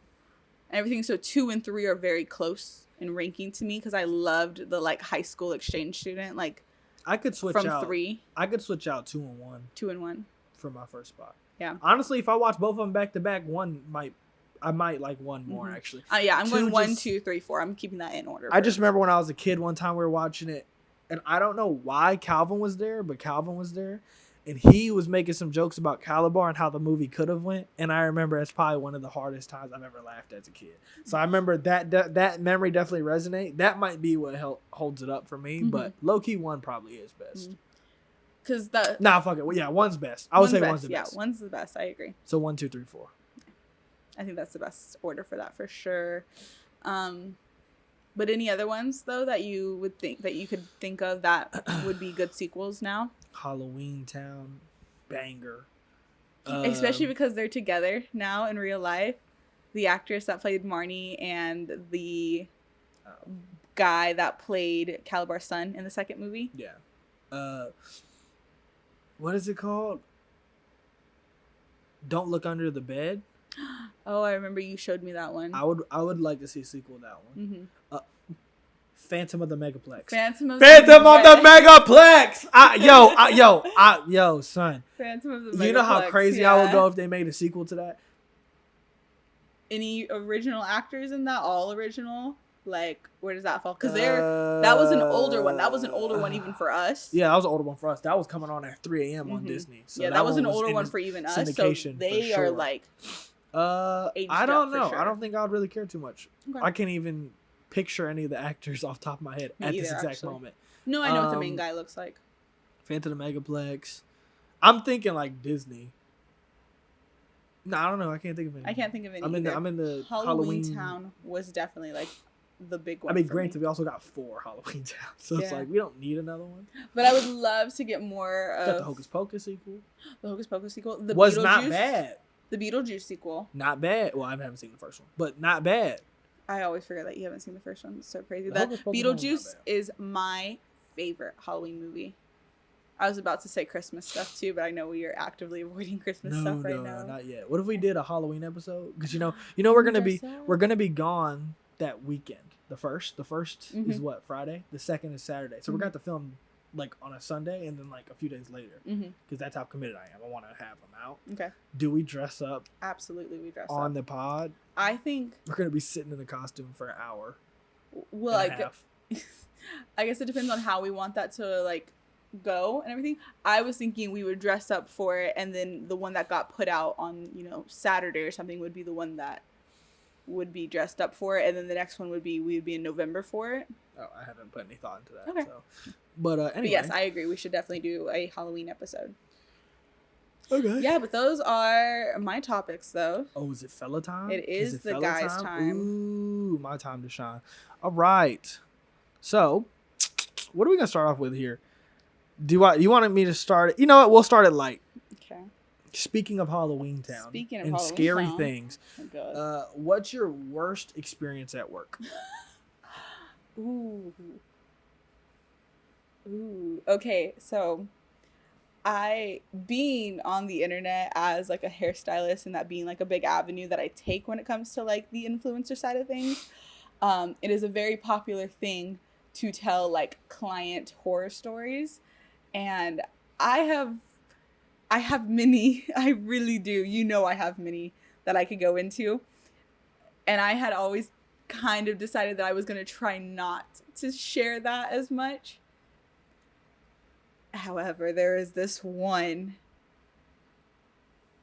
And everything. So 2 and 3 are very close in ranking to me because I loved the like high school exchange student. Like I could switch from out 3. I could switch out 2 and 1 2 and 1 for my first spot. Yeah. Honestly, if I watch both of them back to back, I might like one more actually. Yeah, I'm going 1, just- 2, 3, 4. I'm keeping that in order. I just remember when I was a kid, one time we were watching it, and I don't know why Calvin was there, but Calvin was there, and he was making some jokes about Calabar and how the movie could have went. And I remember it's probably one of the hardest times I've ever laughed as a kid. So I remember that memory definitely resonate. That might be what holds it up for me, but low key 1 probably is best. Because the Fuck it. Well, yeah, 1's best. I would say 1's the best. Yeah, 1's the best. I agree. So 1, 2, 3, 4. I think that's the best order for that for sure. But any other ones though that you would think that you could think of that would be good sequels now? Halloween Town, banger. Especially because they're together now in real life. The actress that played Marnie and the guy that played Calabar's son in the second movie. Yeah. What is it called? Don't Look Under the Bed. Oh, I remember you showed me that one. I would like to see a sequel to that one. Mm-hmm. Phantom of the Megaplex. Phantom of the Megaplex. Yo, son. Phantom of the Megaplex. You know how crazy I would go if they made a sequel to that? Any original actors in that? All original? Like, where does that fall? Because that was an older one. That was an older one even for us. Yeah, that was an older one for us. That was coming on at 3 a.m. on Disney. So yeah, that was an older one for even us. So they are like. I don't know. Sure. I don't think I would really care too much. Okay. I can't even picture any of the actors off the top of my head Me at either, this exact actually. moment. No, I know what the main guy looks like. Phantom of the Megaplex. I'm thinking like Disney. No, I don't know. I can't think of any. I can't think of any. I'm in the Halloween Town was definitely like the big one. I mean, granted, we also got 4 Halloween Towns, so it's like we don't need another one. But I would love to get more of Got the Hocus Pocus sequel. The Hocus Pocus sequel. The was Beetlejuice, not bad. The Beetlejuice sequel. Not bad. Well, I haven't seen the first one, but not bad. I always forget that you haven't seen the first one. It's so crazy. The Hocus Pocus Beetlejuice is my favorite Halloween movie. I was about to say Christmas stuff too, but I know we are actively avoiding Christmas stuff right now. No, not yet. What if we did a Halloween episode? Because you know we're gonna be gone that weekend. The first is what, Friday. The second is Saturday. So we're gonna have to film like on a Sunday and then like a few days later. Because that's how committed I am. I want to have them out. Okay. Do we dress up? Absolutely, we dress on up the pod. I think we're gonna be sitting in the costume for an hour. Well, I guess it depends on how we want that to like go and everything. I was thinking we would dress up for it, and then the one that got put out on Saturday or something would be the one that would be dressed up for it, and then the next one would be we'd be in November for it. Oh, I haven't put any thought into that. Okay. So. But anyway. But yes, I agree. We should definitely do a Halloween episode. Okay. Yeah, but those are my topics, though. Oh, is it fella time? It is the guys' time. Ooh, my time to shine. All right. So, What are we gonna start off with here? You wanted me to start it? You know what? We'll start it light. Okay. Speaking of Halloween Town and scary things, what's your worst experience at work? Ooh. Okay, so being on the internet as like a hairstylist and that being like a big avenue that I take when it comes to like the influencer side of things, it is a very popular thing to tell like client horror stories, and I have many. I really do. I have many that I could go into, and I had always kind of decided that I was going to try not to share that as much. However, there is this one,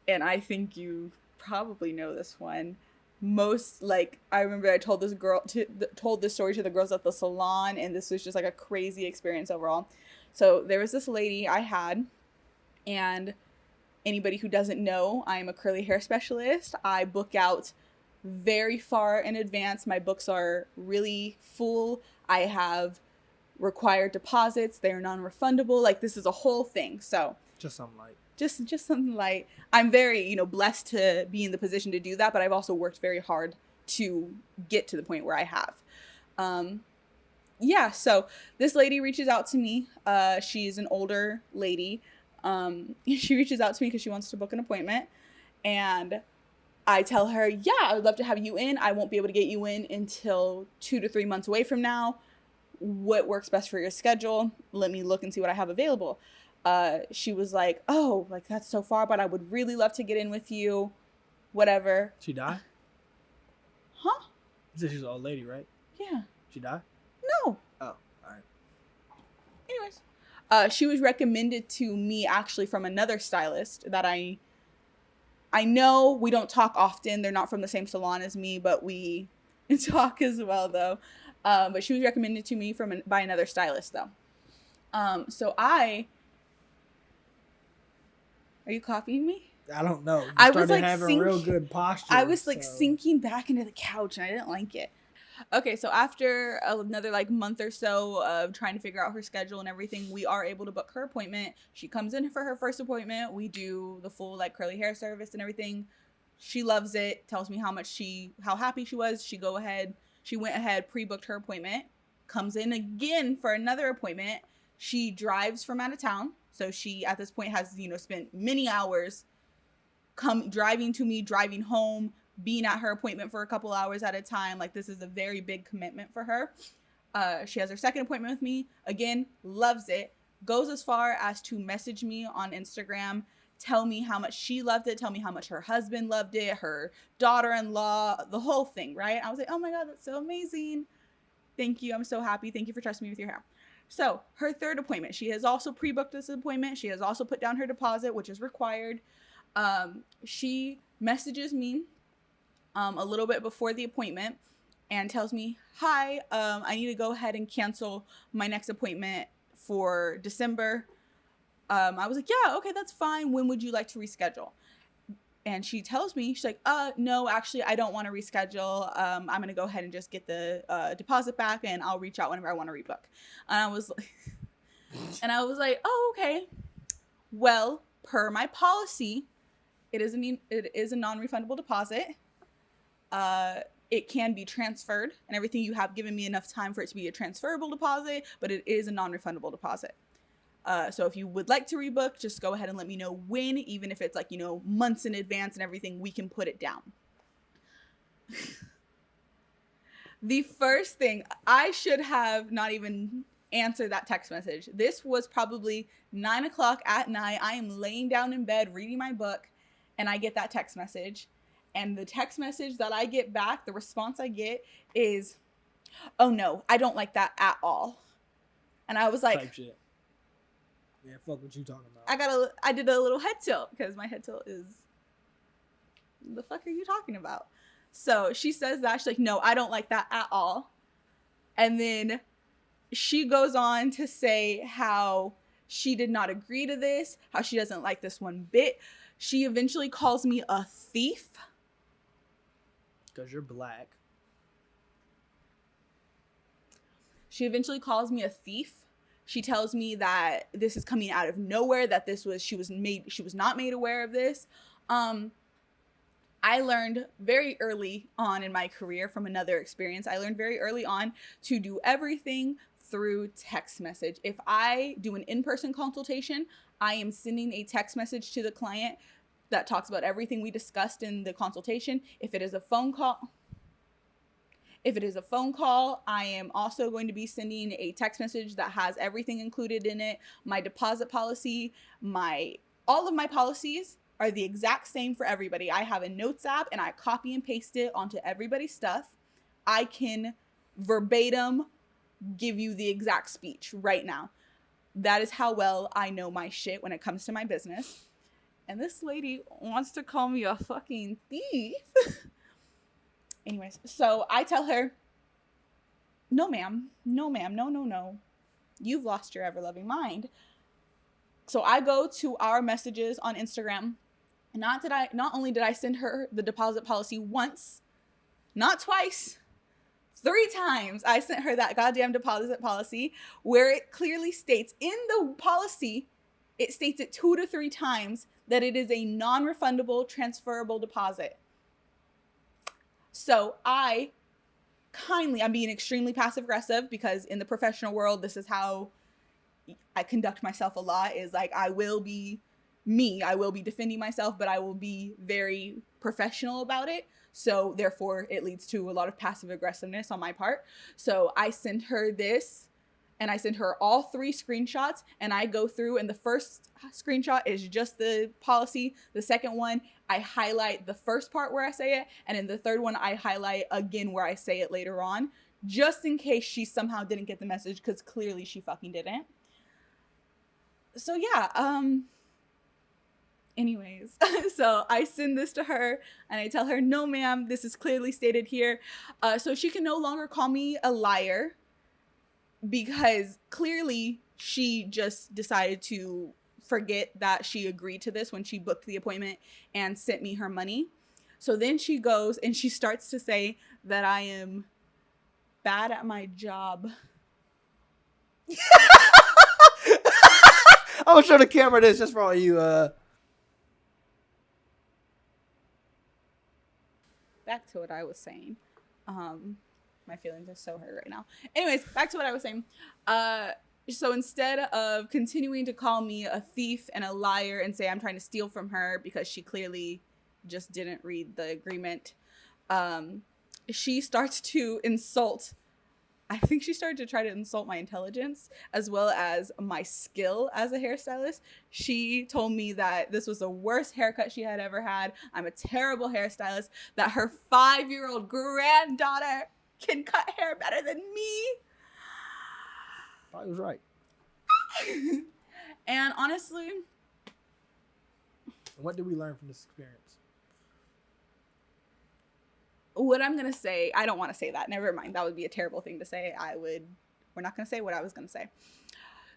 and I think you probably know this one. I remember I told this story to the girls at the salon, and this was just like a crazy experience overall. So there was this lady I had, and anybody who doesn't know, I'm a curly hair specialist. I book out very far in advance. My books are really full. I have required deposits. They're non-refundable. Like, this is a whole thing. So just something light. Just something light. I'm very, blessed to be in the position to do that, but I've also worked very hard to get to the point where I have. So this lady reaches out to me. She's an older lady. She reaches out to me because she wants to book an appointment, and I tell her, yeah, I would love to have you in. I won't be able to get you in until 2 to 3 months away from now. What works best for your schedule? Let me look and see what I have available. She was like, oh, like that's so far, but I would really love to get in with you. Whatever. She died? Huh? You said she's an old lady, right? Yeah. She died? No. Oh, all right. Anyways, she was recommended to me actually from another stylist that I know we don't talk often. They're not from the same salon as me, but we talk as well, though. But she was recommended to me by another stylist, though. Are you copying me? I don't know. I was like having real good posture. I was like sinking back into the couch, and I didn't like it. Okay, so after another like month or so of trying to figure out her schedule and everything, we are able to book her appointment. She comes in for her first appointment. We do the full like curly hair service and everything. She loves it. Tells me how happy she was. She went ahead, pre-booked her appointment. Comes in again for another appointment. She drives from out of town, so she at this point has spent many hours driving to me, driving home, being at her appointment for a couple hours at a time. Like, this is a very big commitment for her. She has her second appointment with me. Again, loves it. Goes as far as to message me on Instagram, tell me how much she loved it, tell me how much her husband loved it, her daughter-in-law, the whole thing, right? I was like, oh my God, that's so amazing. Thank you. I'm so happy. Thank you for trusting me with your hair. So her third appointment, she has also pre-booked this appointment. She has also put down her deposit, which is required. She messages me a little bit before the appointment and tells me, hi, I need to go ahead and cancel my next appointment for December. I was like, yeah, okay, that's fine. When would you like to reschedule? And she tells me, she's like, no, actually, I don't want to reschedule. I'm going to go ahead and just get the deposit back, and I'll reach out whenever I want to rebook. And I was like, oh, okay. Well, per my policy, it is a non-refundable deposit. It can be transferred and everything. You have given me enough time for it to be a transferable deposit, but it is a non-refundable deposit. So if you would like to rebook, just go ahead and let me know when, even if it's like, months in advance and everything, we can put it down. The first thing, I should have not even answered that text message. This was probably 9:00 at night. I am laying down in bed reading my book, and I get that text message. And the text message that I get back, the response I get is, oh no, I don't like that at all. And I was like, type shit. Yeah, fuck what you talking about. I did a little head tilt, because my head tilt is, the fuck are you talking about? So she says that, she's like, no, I don't like that at all. And then she goes on to say how she did not agree to this, how she doesn't like this one bit. She eventually calls me a thief. Because you're black. She eventually calls me a thief. She tells me that this is coming out of nowhere, that she was not made aware of this. I learned very early on in my career from another experience. I learned very early on to do everything through text message. If I do an in-person consultation, I am sending a text message to the client that talks about everything we discussed in the consultation. If it is a phone call, I am also going to be sending a text message that has everything included in it. My deposit policy, all of my policies are the exact same for everybody. I have a notes app and I copy and paste it onto everybody's stuff. I can verbatim give you the exact speech right now. That is how well I know my shit when it comes to my business. And this lady wants to call me a fucking thief. Anyways, so I tell her, no ma'am, no. You've lost your ever-loving mind. So I go to our messages on Instagram. Not only did I send her the deposit policy once, not twice, 3 times I sent her that goddamn deposit policy, where it clearly states in the policy, it states it 2 to 3 times that it is a non-refundable transferable deposit. So I'm being extremely passive aggressive, because in the professional world, this is how I conduct myself a lot, is like, I will be defending myself, but I will be very professional about it. So therefore it leads to a lot of passive aggressiveness on my part. So I send her this, and I send her all 3 screenshots, and I go through, and the first screenshot is just the policy. The second one, I highlight the first part where I say it, and in the third one, I highlight again where I say it later on, just in case she somehow didn't get the message, because clearly she fucking didn't. So yeah, anyways, so I send this to her, and I tell her, no ma'am, this is clearly stated here. So she can no longer call me a liar, because clearly she just decided to forget that she agreed to this when she booked the appointment and sent me her money. So then she goes and she starts to say that I am bad at my job. I'm gonna show the camera this just for all you Back to what I was saying. My feelings are so hurt right now. Anyways, back to what I was saying. So instead of continuing to call me a thief and a liar and say I'm trying to steal from her because she clearly just didn't read the agreement, she starts to insult. I think she started to try to insult my intelligence as well as my skill as a hairstylist. She told me that this was the worst haircut she had ever had. I'm a terrible hairstylist, that her 5-year-old granddaughter can cut hair better than me. I was right. And honestly, what did we learn from this experience? What I'm going to say, I don't want to say that. Never mind. That would be a terrible thing to say. We're not going to say what I was going to say.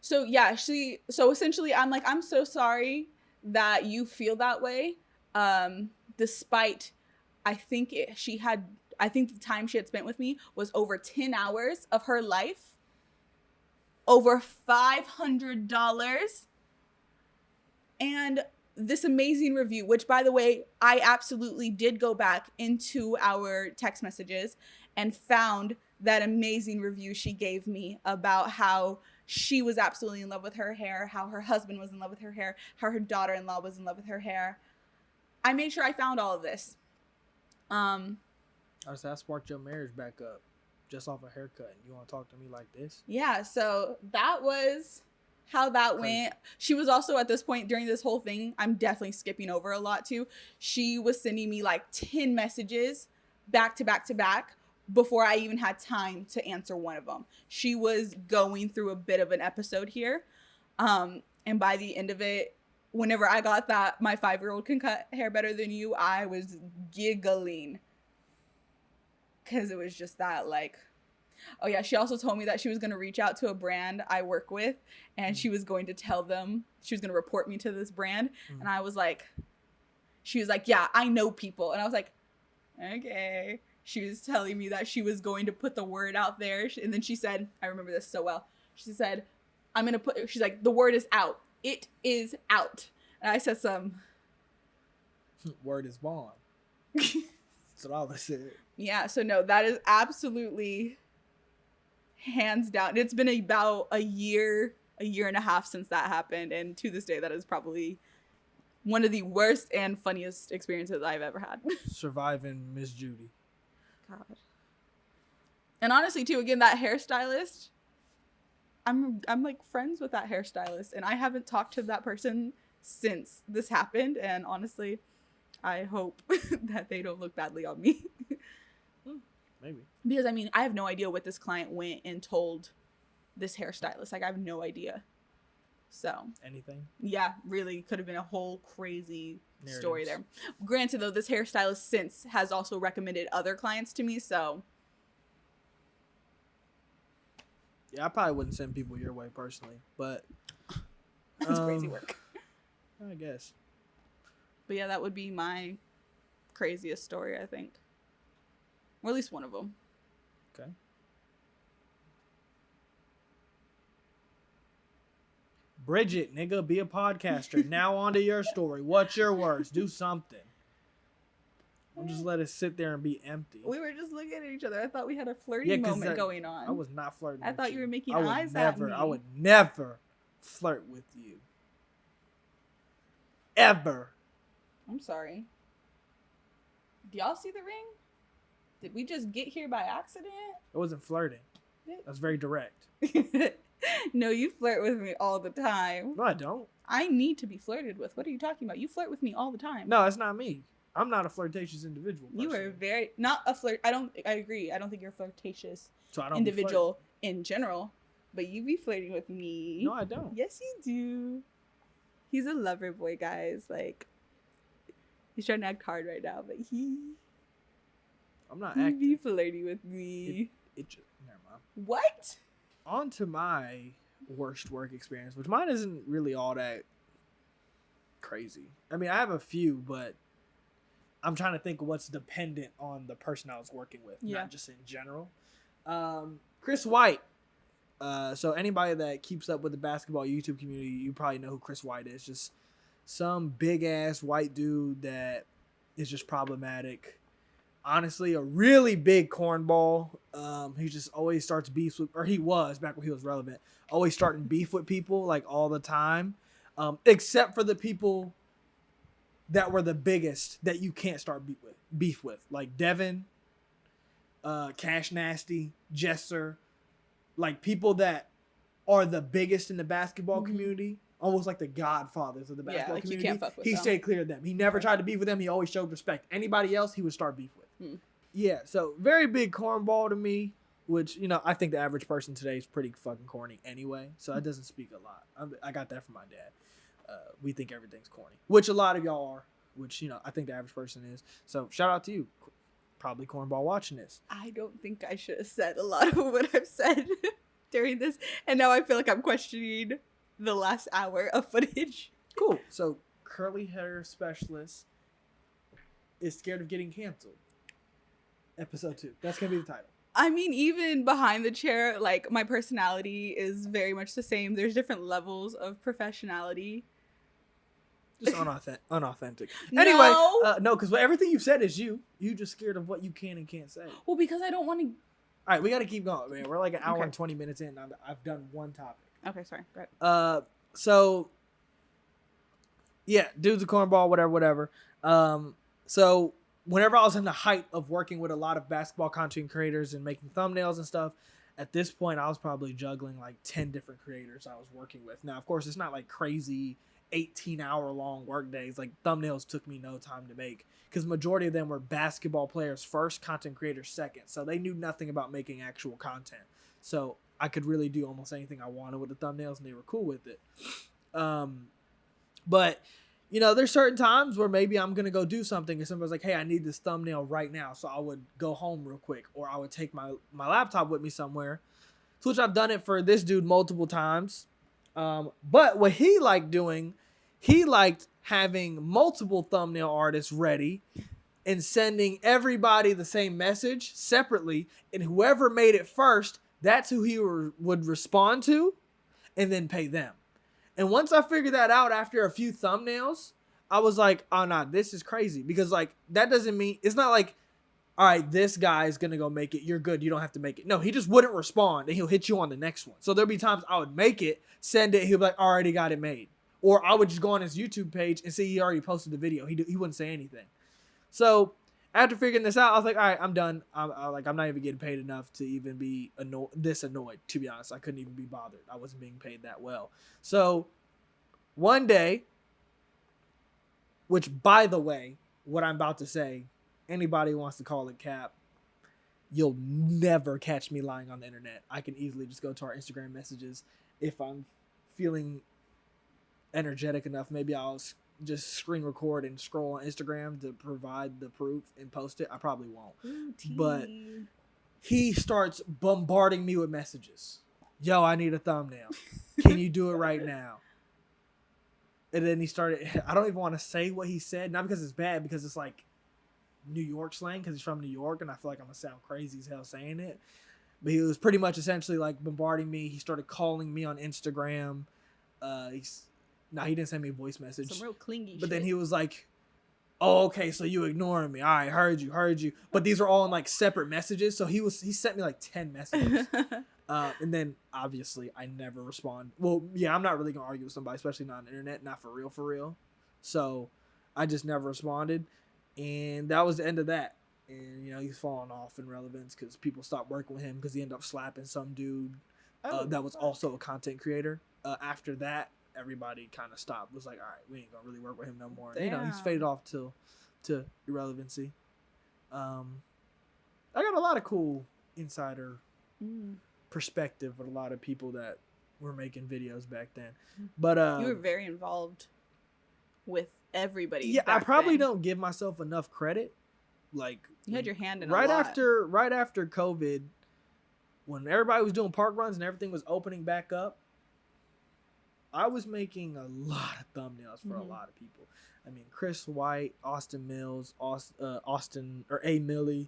So yeah, so essentially I'm like, I'm so sorry that you feel that way. Despite, I think the time she had spent with me was over 10 hours of her life, over $500, and this amazing review, which by the way, I absolutely did go back into our text messages and found that amazing review she gave me about how she was absolutely in love with her hair, how her husband was in love with her hair, how her daughter-in-law was in love with her hair. I made sure I found all of this. I sparked your marriage back up just off a haircut. You want to talk to me like this? Yeah, so that was how that went. She was also at this point during this whole thing, I'm definitely skipping over a lot too. She was sending me like 10 messages back to back to back before I even had time to answer one of them. She was going through a bit of an episode here. And by the end of it, whenever I got that my 5-year-old can cut hair better than you, I was giggling. Because it was just that like, oh yeah, she also told me that she was going to reach out to a brand I work with, and she was going to tell them, she was going to report me to this brand. And I was like, she was like, yeah, I know people. And I was like, okay. She was telling me that she was going to put the word out there. And then she said, I remember this so well. She said, I'm going to put, she's like, the word is out. It is out. And I said word is bond. That's what I always said. Yeah, so no, that is absolutely hands down. It's been about a year and a half since that happened. And to this day, that is probably one of the worst and funniest experiences I've ever had. Surviving Miss Judy. God. And honestly, too, again, that hairstylist, I'm like friends with that hairstylist, and I haven't talked to that person since this happened. And honestly, I hope that they don't look badly on me. Maybe. Because, I mean, I have no idea what this client went and told this hairstylist. Like, I have no idea. So. Anything? Yeah, really could have been a whole crazy Narratives. Story there. Granted, though, this hairstylist since has also recommended other clients to me, so. Yeah, I probably wouldn't send people your way personally, but. That's crazy work. I guess. But yeah, that would be my craziest story, I think. Or at least one of them. Okay. Bridget, nigga, be a podcaster. Now on to your story. What's your worst? Do something. Don't just let it sit there and be empty. We were just looking at each other. I thought we had a flirty moment going on. I was not flirting I with thought you were making eyes at me. me. I would never flirt with you. Ever. I'm sorry. Do y'all see the ring? Did we just get here by accident? It wasn't flirting. That's very direct. No, you flirt with me all the time. No, I don't. I need to be flirted with. What are you talking about? You flirt with me all the time. No, that's not me. I'm not a flirtatious individual. You are very not a flirt. I agree. I don't think you're a flirtatious individual in general, but you be flirting with me. No, I don't. Yes, you do. He's a lover boy, guys. Like, he's trying to act hard right now, but I'm not acting. acting. Be flirty with me. It just, never mind. What? On to my worst work experience, which mine isn't really all that crazy. I mean, I have a few, but I'm trying to think of what's dependent on the person I was working with, not just in general. Chris White. So anybody that keeps up with the basketball YouTube community, you probably know who Chris White is. Just some big ass white dude that is just problematic. Honestly, a really big cornball. He just always starts beefs with, or he was back when he was relevant, always starting beef with people like all the time, except for the people that were the biggest that you can't start beef with, like Devin, Cash Nasty, Jesser, like people that are the biggest in the basketball community, almost like the godfathers of the basketball community. You can't fuck with he them. stayed clear of them. He never tried to beef with them. He always showed respect. Anybody else, he would start beef with. Yeah, so very big cornball to me, which, you know, I think the average person today is pretty fucking corny anyway, so that doesn't speak a lot. I got that from my dad. We think everything's corny, which a lot of y'all are, which, you know, I think the average person is. So shout out to you, probably cornball watching this. I don't think I should have said a lot of what I've said during this, and now I feel like I'm questioning the last hour of footage. Cool. So curly hair specialist is scared of getting canceled. Episode 2. That's gonna be the title. I mean, even behind the chair, like, my personality is very much the same. There's different levels of professionality. Just unauthentic. No. Anyway, no, because everything you've said is you. You just scared of what you can and can't say. Well, because I don't want to. All right, we got to keep going, man. We're like an hour and 20 minutes in. I've done one topic. Okay, sorry. Go ahead. So, yeah, dude's a cornball, whatever. So whenever I was in the height of working with a lot of basketball content creators and making thumbnails and stuff, at this point, I was probably juggling like 10 different creators I was working with. Now, of course, it's not like crazy 18-hour-long work days. Like, thumbnails took me no time to make because majority of them were basketball players first, content creators second. So they knew nothing about making actual content. So I could really do almost anything I wanted with the thumbnails, and they were cool with it. But, you know, there's certain times where maybe I'm going to go do something and somebody's like, hey, I need this thumbnail right now. So I would go home real quick, or I would take my laptop with me somewhere, to which I've done it for this dude multiple times. But what he liked doing, he liked having multiple thumbnail artists ready and sending everybody the same message separately. And whoever made it first, that's who he would respond to. and then pay them. And once I figured that out after a few thumbnails, I was like, oh, nah, this is crazy. Because, like, that doesn't mean... It's not like, all right, this guy is going to go make it. You're good. You don't have to make it. No, he just wouldn't respond, and he'll hit you on the next one. So there'll be times I would make it, send it, he'll be like, already got it made. Or I would just go on his YouTube page and see he already posted the video. He wouldn't say anything. So after figuring this out, I was like, all right, I'm done. I'm not even getting paid enough to even be this annoyed, to be honest. I couldn't even be bothered. I wasn't being paid that well. So one day, which, by the way, what I'm about to say, anybody who wants to call it cap, you'll never catch me lying on the internet. I can easily just go to our Instagram messages. If I'm feeling energetic enough, maybe I'll just screen record and scroll on Instagram to provide the proof and post it. I probably won't. Ooh, but he starts bombarding me with messages. Yo, I need a thumbnail. Can you do it right now? And then he started, I don't even want to say what he said, not because it's bad, because it's like New York slang, because he's from New York, and I feel like I'm going to sound crazy as hell saying it. But he was pretty much essentially like bombarding me. He started calling me on Instagram. He didn't send me a voice message. Some real clingy But shit. then he was like, oh, okay, so you ignoring me. All right, heard you. But these are all in like separate messages. So he sent me like 10 messages. And then obviously I never respond. Well, yeah, I'm not really going to argue with somebody, especially not on the internet, not for real. So I just never responded. And that was the end of that. And, he's falling off in relevance because people stopped working with him because he ended up slapping some dude that was also a content creator. After that, everybody kind of stopped. Was like, all right, we ain't gonna really work with him no more. Damn. He's faded off to irrelevancy. I got a lot of cool insider perspective with a lot of people that were making videos back then. But you were very involved with everybody. Yeah, I back probably then. don't give myself enough credit. Like, You had your hand in right a lot. after COVID, when everybody was doing park runs and everything was opening back up, I was making a lot of thumbnails for a lot of people. I mean, Chris White, Austin Mills, Austin or A. Millie,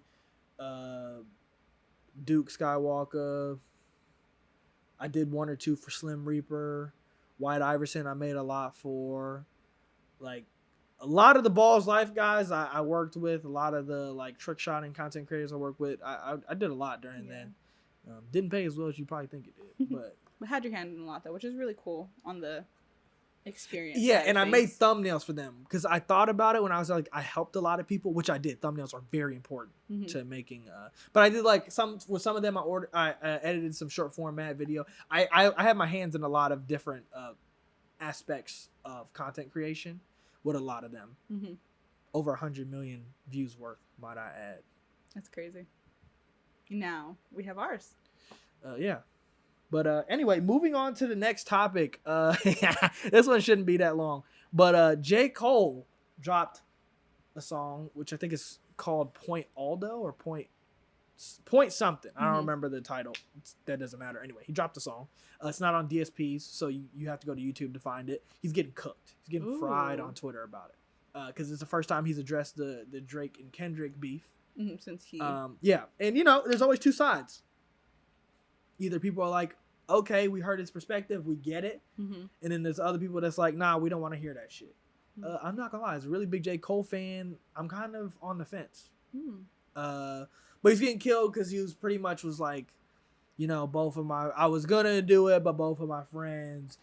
Duke Skywalker. I did 1 or 2 for Slim Reaper. White Iverson I made a lot for. Like, a lot of the Balls Life guys I worked with. A lot of the like trick shotting content creators I worked with. I did a lot during then. Didn't pay as well as you probably think it did, but had your hand in a lot though, which is really cool on the experience. Yeah, and I made thumbnails for them because I thought about it when I was like, I helped a lot of people, which I did. Thumbnails are very important to making. But I did like some of them. I edited some short format video. I have my hands in a lot of different aspects of content creation with a lot of them. Over 100 million views worth, might I add. That's crazy. Now we have ours. Yeah. But anyway, moving on to the next topic. This one shouldn't be that long. But J. Cole dropped a song, which I think is called Point Aldo or Point something. I don't remember the title. That doesn't matter. Anyway, he dropped a song. It's not on DSPs, so you have to go to YouTube to find it. He's getting cooked. He's getting fried on Twitter about it. Because it's the first time he's addressed the Drake and Kendrick beef. Since he... Yeah. And, there's always two sides. Either people are like, okay, we heard his perspective, we get it. And then there's other people that's like, nah, we don't want to hear that shit. I'm not gonna lie, as a really big J. Cole fan, I'm kind of on the fence. But he's getting killed because he was pretty much was like, I was gonna do it, but both of my friends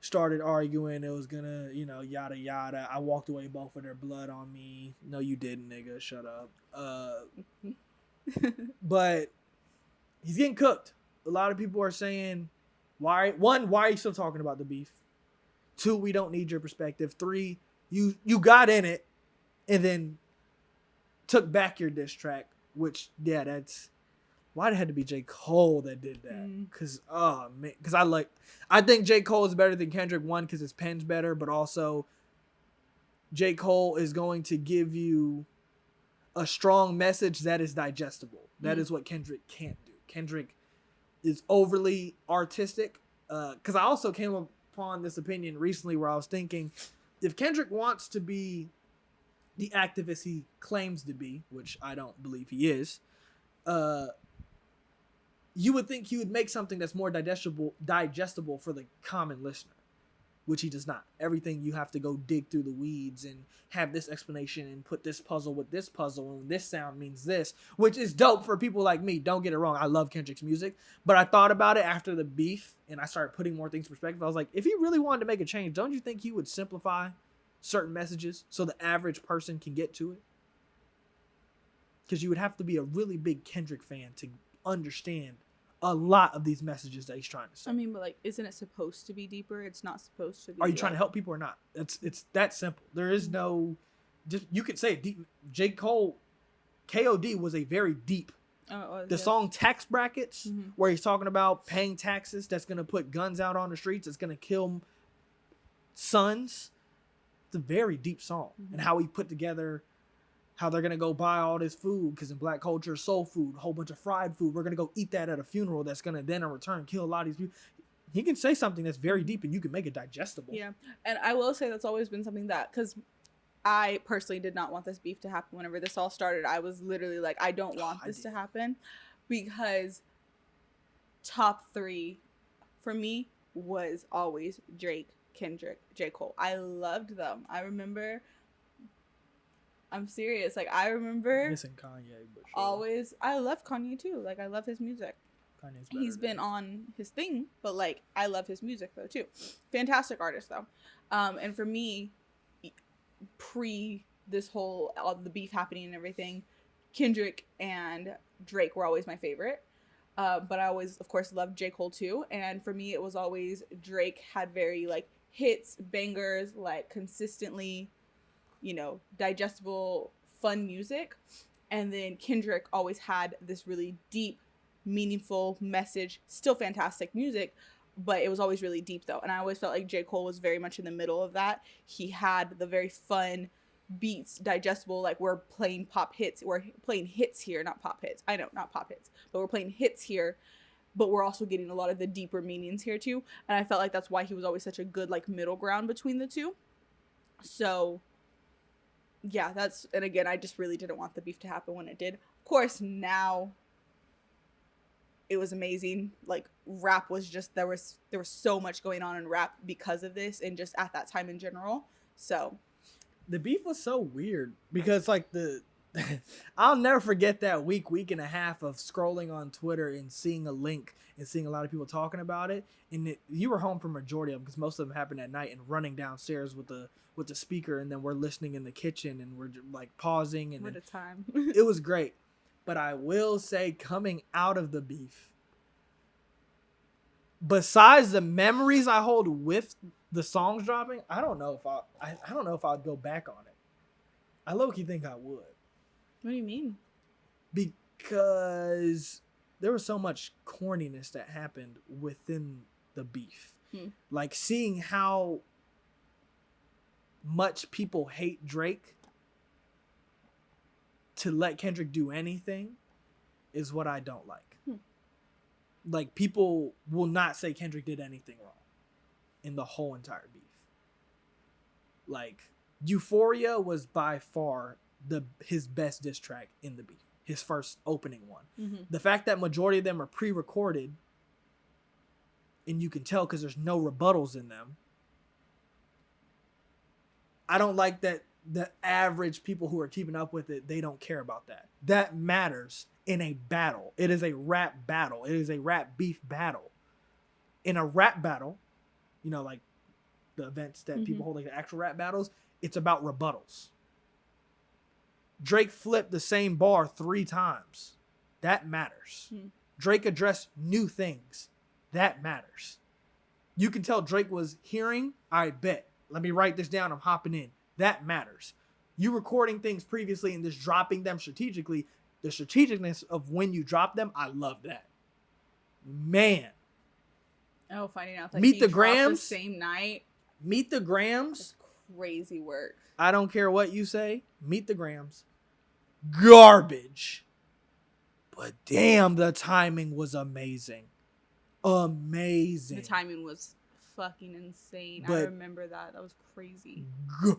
started arguing. It was gonna, yada yada. I walked away, both of their blood on me. No, you didn't, nigga. Shut up. But he's getting cooked. A lot of people are saying, why are you still talking about the beef? 2, we don't need your perspective. 3, you got in it and then took back your diss track, which, yeah, that's why it had to be J. Cole that did that. Because I think J. Cole is better than Kendrick, 1, because his pen's better, but also J. Cole is going to give you a strong message that is digestible. That is what Kendrick can't do. Kendrick is overly artistic. Because I also came upon this opinion recently where I was thinking, if Kendrick wants to be the activist he claims to be, which I don't believe he is, you would think he would make something that's more digestible for the common listener, which he does not. Everything you have to go dig through the weeds and have this explanation and put this puzzle with this puzzle and this sound means this, which is dope for people like me. Don't get it wrong. I love Kendrick's music, but I thought about it after the beef and I started putting more things in perspective. I was like, if he really wanted to make a change, don't you think he would simplify certain messages so the average person can get to it? Because you would have to be a really big Kendrick fan to understand a lot of these messages that he's trying to say. I mean, but like, isn't it supposed to be deeper? It's not supposed to be. Are you trying to help people or not? It's that simple. There is no, just you could say it deep. J. Cole, KOD was a very deep. Oh, it was, the song Tax Brackets, where he's talking about paying taxes that's gonna put guns out on the streets, it's gonna kill sons. It's a very deep song, and how he put together. How they're going to go buy all this food because in black culture, soul food, a whole bunch of fried food. We're going to go eat that at a funeral that's going to then in return kill a lot of these people. He can say something that's very deep and you can make it digestible. Yeah. And I will say that's always been something that, because I personally did not want this beef to happen whenever this all started. I was literally like, I don't want this to happen, because top 3 for me was always Drake, Kendrick, J. Cole. I loved them. I remember... I'm serious. Like, I remember missing Kanye, but sure. Always. I love Kanye too. Like, I love his music. He's been on his thing, but like, I love his music though too. Fantastic artist though. And for me, pre this whole all the beef happening and everything, Kendrick and Drake were always my favorite. But I always, of course, loved J. Cole too. And for me, it was always Drake had very like hits, bangers, like consistently. You know, digestible, fun music. And then Kendrick always had this really deep, meaningful message, still fantastic music, but it was always really deep though. And I always felt like J. Cole was very much in the middle of that. He had the very fun beats, digestible, like we're playing pop hits. We're playing hits here, not pop hits. I know, not pop hits, but we're playing hits here. But we're also getting a lot of the deeper meanings here too. And I felt like that's why he was always such a good like middle ground between the two. So... yeah, and again, I just really didn't want the beef to happen when it did. Of course, now it was amazing. Like, rap was just, there was so much going on in rap because of this and just at that time in general. So the beef was so weird because like I'll never forget that week and a half of scrolling on Twitter and seeing a link and seeing a lot of people talking about it. And you were home for majority of them because most of them happened at night, and running downstairs with the speaker, and then we're listening in the kitchen and we're like pausing. And what a time. It was great. But I will say, coming out of the beef, besides the memories I hold with the songs dropping, I don't know if I'd go back on it. I low-key think I would. What do you mean? Because there was so much corniness that happened within the beef. Like seeing how much people hate Drake to let Kendrick do anything is what I don't like. Like, people will not say Kendrick did anything wrong in the whole entire beef. Like, Euphoria was by far his best diss track in the beef. His first opening one. The fact that majority of them are pre-recorded, and you can tell because there's no rebuttals in them. I don't like that the average people who are keeping up with it, they don't care about that. That matters in a battle. It is a rap battle. It is a rap beef battle. In a rap battle, you know, like the events that people hold, like the actual rap battles, it's about rebuttals. Drake flipped the same bar 3 times. That matters. Drake addressed new things. That matters. You can tell Drake was hearing, I bet. Let me write this down. I'm hopping in. That matters. You recording things previously and just dropping them strategically. The strategicness of when you drop them, I love that. Man. Oh, finding out that Meet the Grams the same night. Meet the Grams. That's crazy work. I don't care what you say. Meet the Grams. Garbage. But damn, the timing was amazing. Amazing. The timing was fucking insane. But I remember that. That was crazy.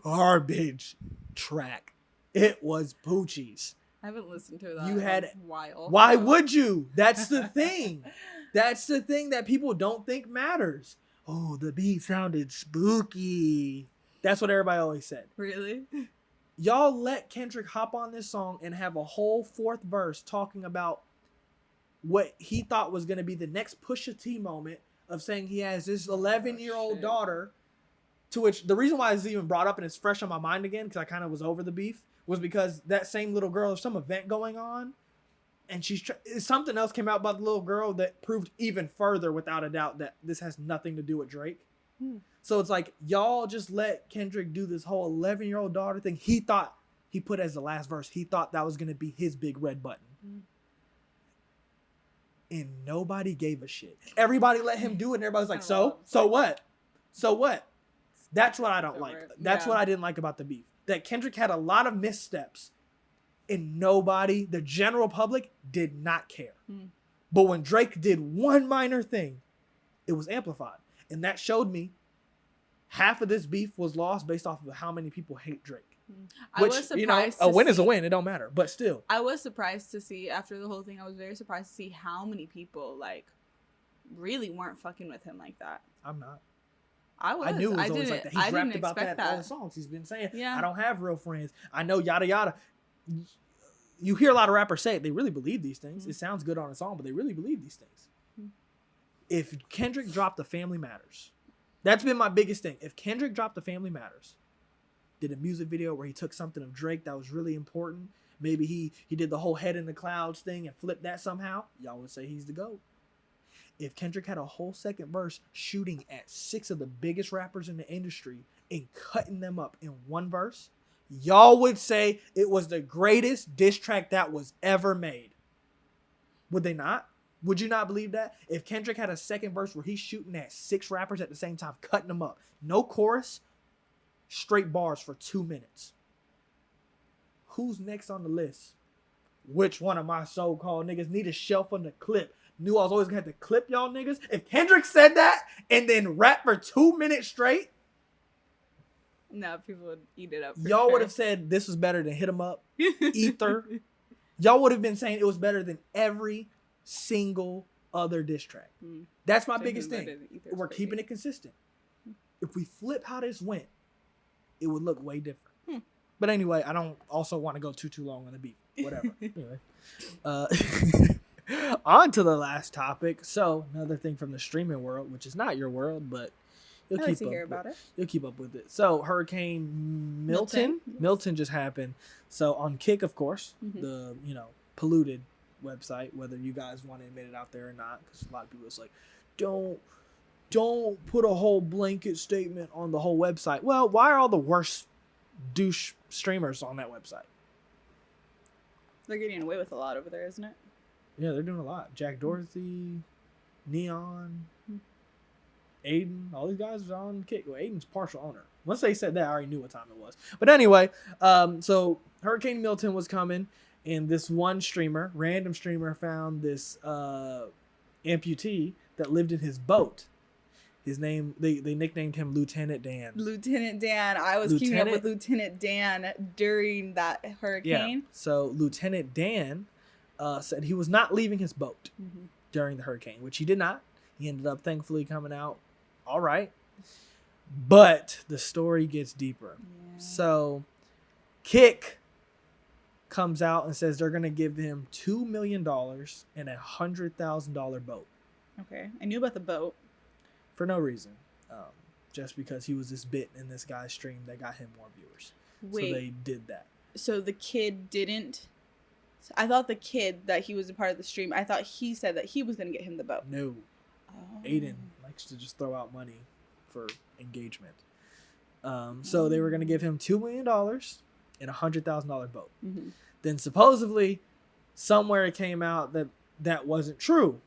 Garbage track. It was Poochie's. I haven't listened to that You had in a while. Why would you? That's the thing. That's the thing that people don't think matters. Oh, the beat sounded spooky. That's what everybody always said. Really? Y'all let Kendrick hop on this song and have a whole fourth verse talking about what he thought was going to be the next Pusha T moment of saying he has this 11-year-old daughter, to which the reason why it's even brought up and it's fresh on my mind again, because I kind of was over the beef, was because that same little girl, there's some event going on, and something else came out about the little girl that proved even further, without a doubt, that this has nothing to do with Drake. So it's like, y'all just let Kendrick do this whole 11-year-old daughter thing. He thought, he put as the last verse, he thought that was going to be his big red button. And nobody gave a shit. Everybody let him do it, and everybody's like, so what? So what? That's what I don't like. That's what I didn't like about the beef. That Kendrick had a lot of missteps, and nobody, the general public, did not care. But when Drake did one minor thing, it was amplified. And that showed me half of this beef was lost based off of how many people hate Drake. I was surprised. A win is a win. It don't matter. But still. I was surprised to see, after the whole thing, I was very surprised to see how many people, like, really weren't fucking with him like that. I'm not. I knew it was always like that. He's rapped about that in all the songs. He's been saying, I don't have real friends. I know yada yada. You hear a lot of rappers say it. They really believe these things. It sounds good on a song, but they really believe these things. If Kendrick dropped the Family Matters, that's been my biggest thing. If Kendrick dropped the Family Matters, did a music video where he took something of Drake that was really important, maybe he did the whole head in the clouds thing and flipped that somehow, y'all would say he's the GOAT. If Kendrick had a whole second verse shooting at 6 of the biggest rappers in the industry and cutting them up in one verse, y'all would say it was the greatest diss track that was ever made. Would they not? Would you not believe that? If Kendrick had a second verse where he's shooting at 6 rappers at the same time, cutting them up, no chorus, straight bars for 2 minutes. Who's next on the list? Which one of my so-called niggas need a shelf on the clip? Knew I was always gonna have to clip y'all niggas. If Kendrick said that and then rap for 2 minutes straight, no, people would eat it up. Y'all would have said this was better than Hit 'Em Up, Ether. Y'all would have been saying it was better than every single other diss track. That's my biggest thing. We're keeping it consistent. If we flip how this went, it would look way different. But anyway, I don't also want to go too long on the beat. Whatever. Anyway. On to the last topic. So, another thing from the streaming world, which is not your world, but you'll keep up with it. So, Hurricane Milton just happened. So, on Kick, of course, the, polluted website, whether you guys want to admit it out there or not, because a lot of people is like, don't put a whole blanket statement on the whole website. Well, why are all the worst douche streamers on that website? They're getting away with a lot over there, isn't it? Yeah, they're doing a lot. Jack Dorsey, Neon, Aiden, all these guys are on Kick. Well, Aiden's partial owner. Once they said that, I already knew what time it was. But anyway, so Hurricane Milton was coming, and this one streamer, random streamer, found this amputee that lived in his boat. His name, they nicknamed him Lieutenant Dan. Lieutenant Dan. I was keeping up with Lieutenant Dan during that hurricane. Yeah. So Lieutenant Dan said he was not leaving his boat during the hurricane, which he did not. He ended up thankfully coming out all right. But the story gets deeper. Yeah. So Kick comes out and says they're going to give him $2 million and a $100,000 boat. Okay. I knew about the boat. For no reason. Just because he was this bit in this guy's stream that got him more viewers. Wait. So they did that. So the kid didn't... I thought the kid that he was a part of the stream, I thought he said that he was going to get him the boat. No. Aiden likes to just throw out money for engagement. So they were going to give him $2 million and a $100,000 boat. Then supposedly, somewhere it came out that that wasn't true.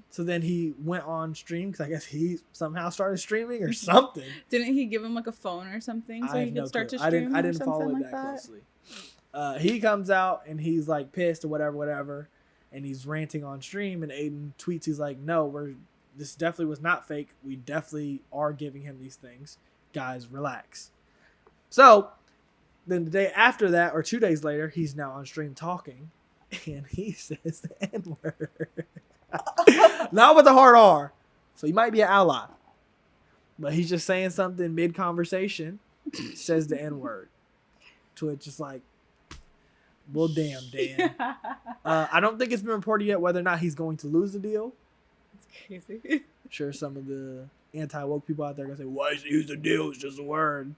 So then he went on stream because I guess he somehow started streaming or something. Didn't he give him like a phone or something so he could start to stream? I didn't follow it that closely. He comes out and he's like pissed or whatever, and he's ranting on stream. And Aiden tweets, he's like, "No, this definitely was not fake. We definitely are giving him these things. Guys, relax." So then the day after that, or 2 days later, he's now on stream talking, and he says the N-word. Not with the hard R. So he might be an ally. But he's just saying something mid-conversation, says the N-word. Twitch is like, well, damn, Dan. I don't think it's been reported yet whether or not he's going to lose the deal. It's crazy. I'm sure some of the anti-woke people out there are going to say, why is he use the deal? It's just a word.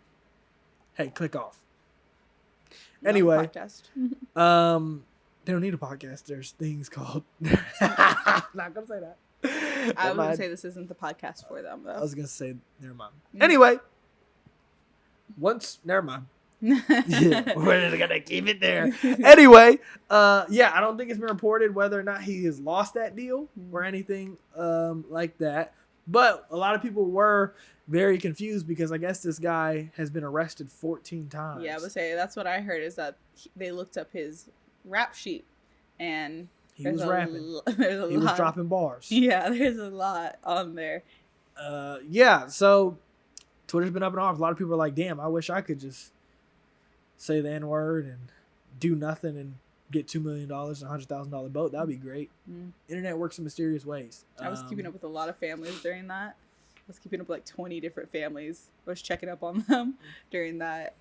Hey, click off. Anyway, they don't need a podcast. There's things called. Not gonna say that. I was gonna say this isn't the podcast for them, though. I was gonna say never mind. Anyway, never mind. Yeah, we're just gonna keep it there. Anyway, I don't think it's been reported whether or not he has lost that deal or anything like that. But a lot of people were very confused because I guess this guy has been arrested 14 times. Yeah, I would say that's what I heard is that they looked up his rap sheet and he was rapping. He was dropping bars. Yeah, there's a lot on there. So Twitter's been up in arms. A lot of people are like, damn, I wish I could just say the N-word and do nothing and get $2 million and $100,000 boat. That'd be great. Internet works in mysterious ways. I was keeping up with a lot of families during that. I was keeping up with like 20 different families. I was checking up on them during that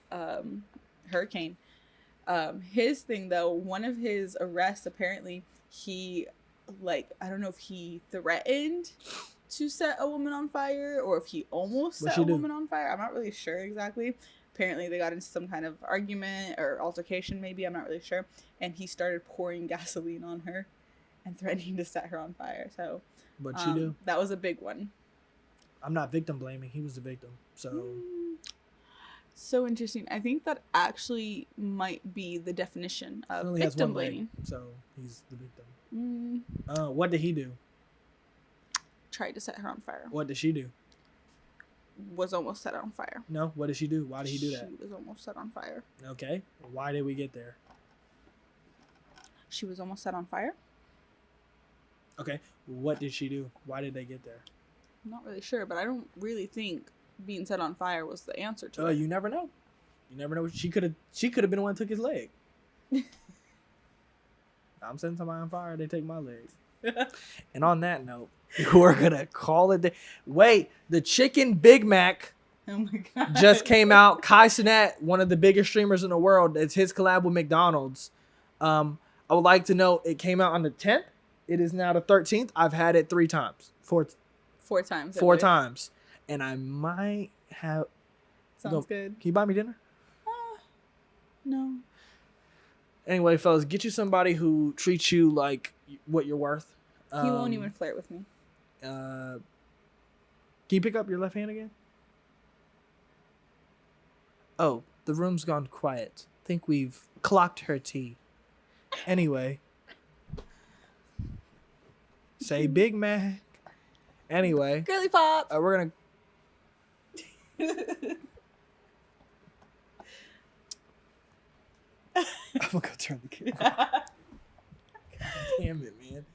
hurricane. His thing though, one of his arrests, apparently he, like, I don't know if he threatened to set a woman on fire or if he almost set a woman on fire. I'm not really sure exactly. Apparently they got into some kind of argument or altercation maybe, I'm not really sure. And he started pouring gasoline on her and threatening to set her on fire. So but she do. That was a big one. I'm not victim blaming. He was the victim. So interesting. I think that actually might be the definition of victim blaming. So he's the victim. What did he do? Tried to set her on fire. What did she do? Was almost set on fire. No, what did she do? Why did he do that? She was almost set on fire. Okay. Why did we get there? She was almost set on fire. Okay. What did she do? Why did they get there? I'm not really sure, but I don't really think being set on fire was the answer to it. You never know. You never know. She could have been the one who took his leg. I'm setting somebody on fire, they take my leg. And on that note, we're gonna call it. Wait, the chicken Big Mac oh my God. just came out. Kai Cenat, one of the biggest streamers in the world, it's his collab with McDonald's. I would like to know it came out on the 10th. It is now the 13th. I've had it 3 times. Four times. 4 times. And I might have. Sounds good. Can you buy me dinner? No. Anyway, fellas, get you somebody who treats you like what you're worth. He won't even flirt with me. Can you pick up your left hand again? Oh, the room's gone quiet. Think we've clocked her tea. Anyway. Say Big Mac. Anyway. Girly Popz. We're going to... I'm going to go turn the camera off. God damn it, man.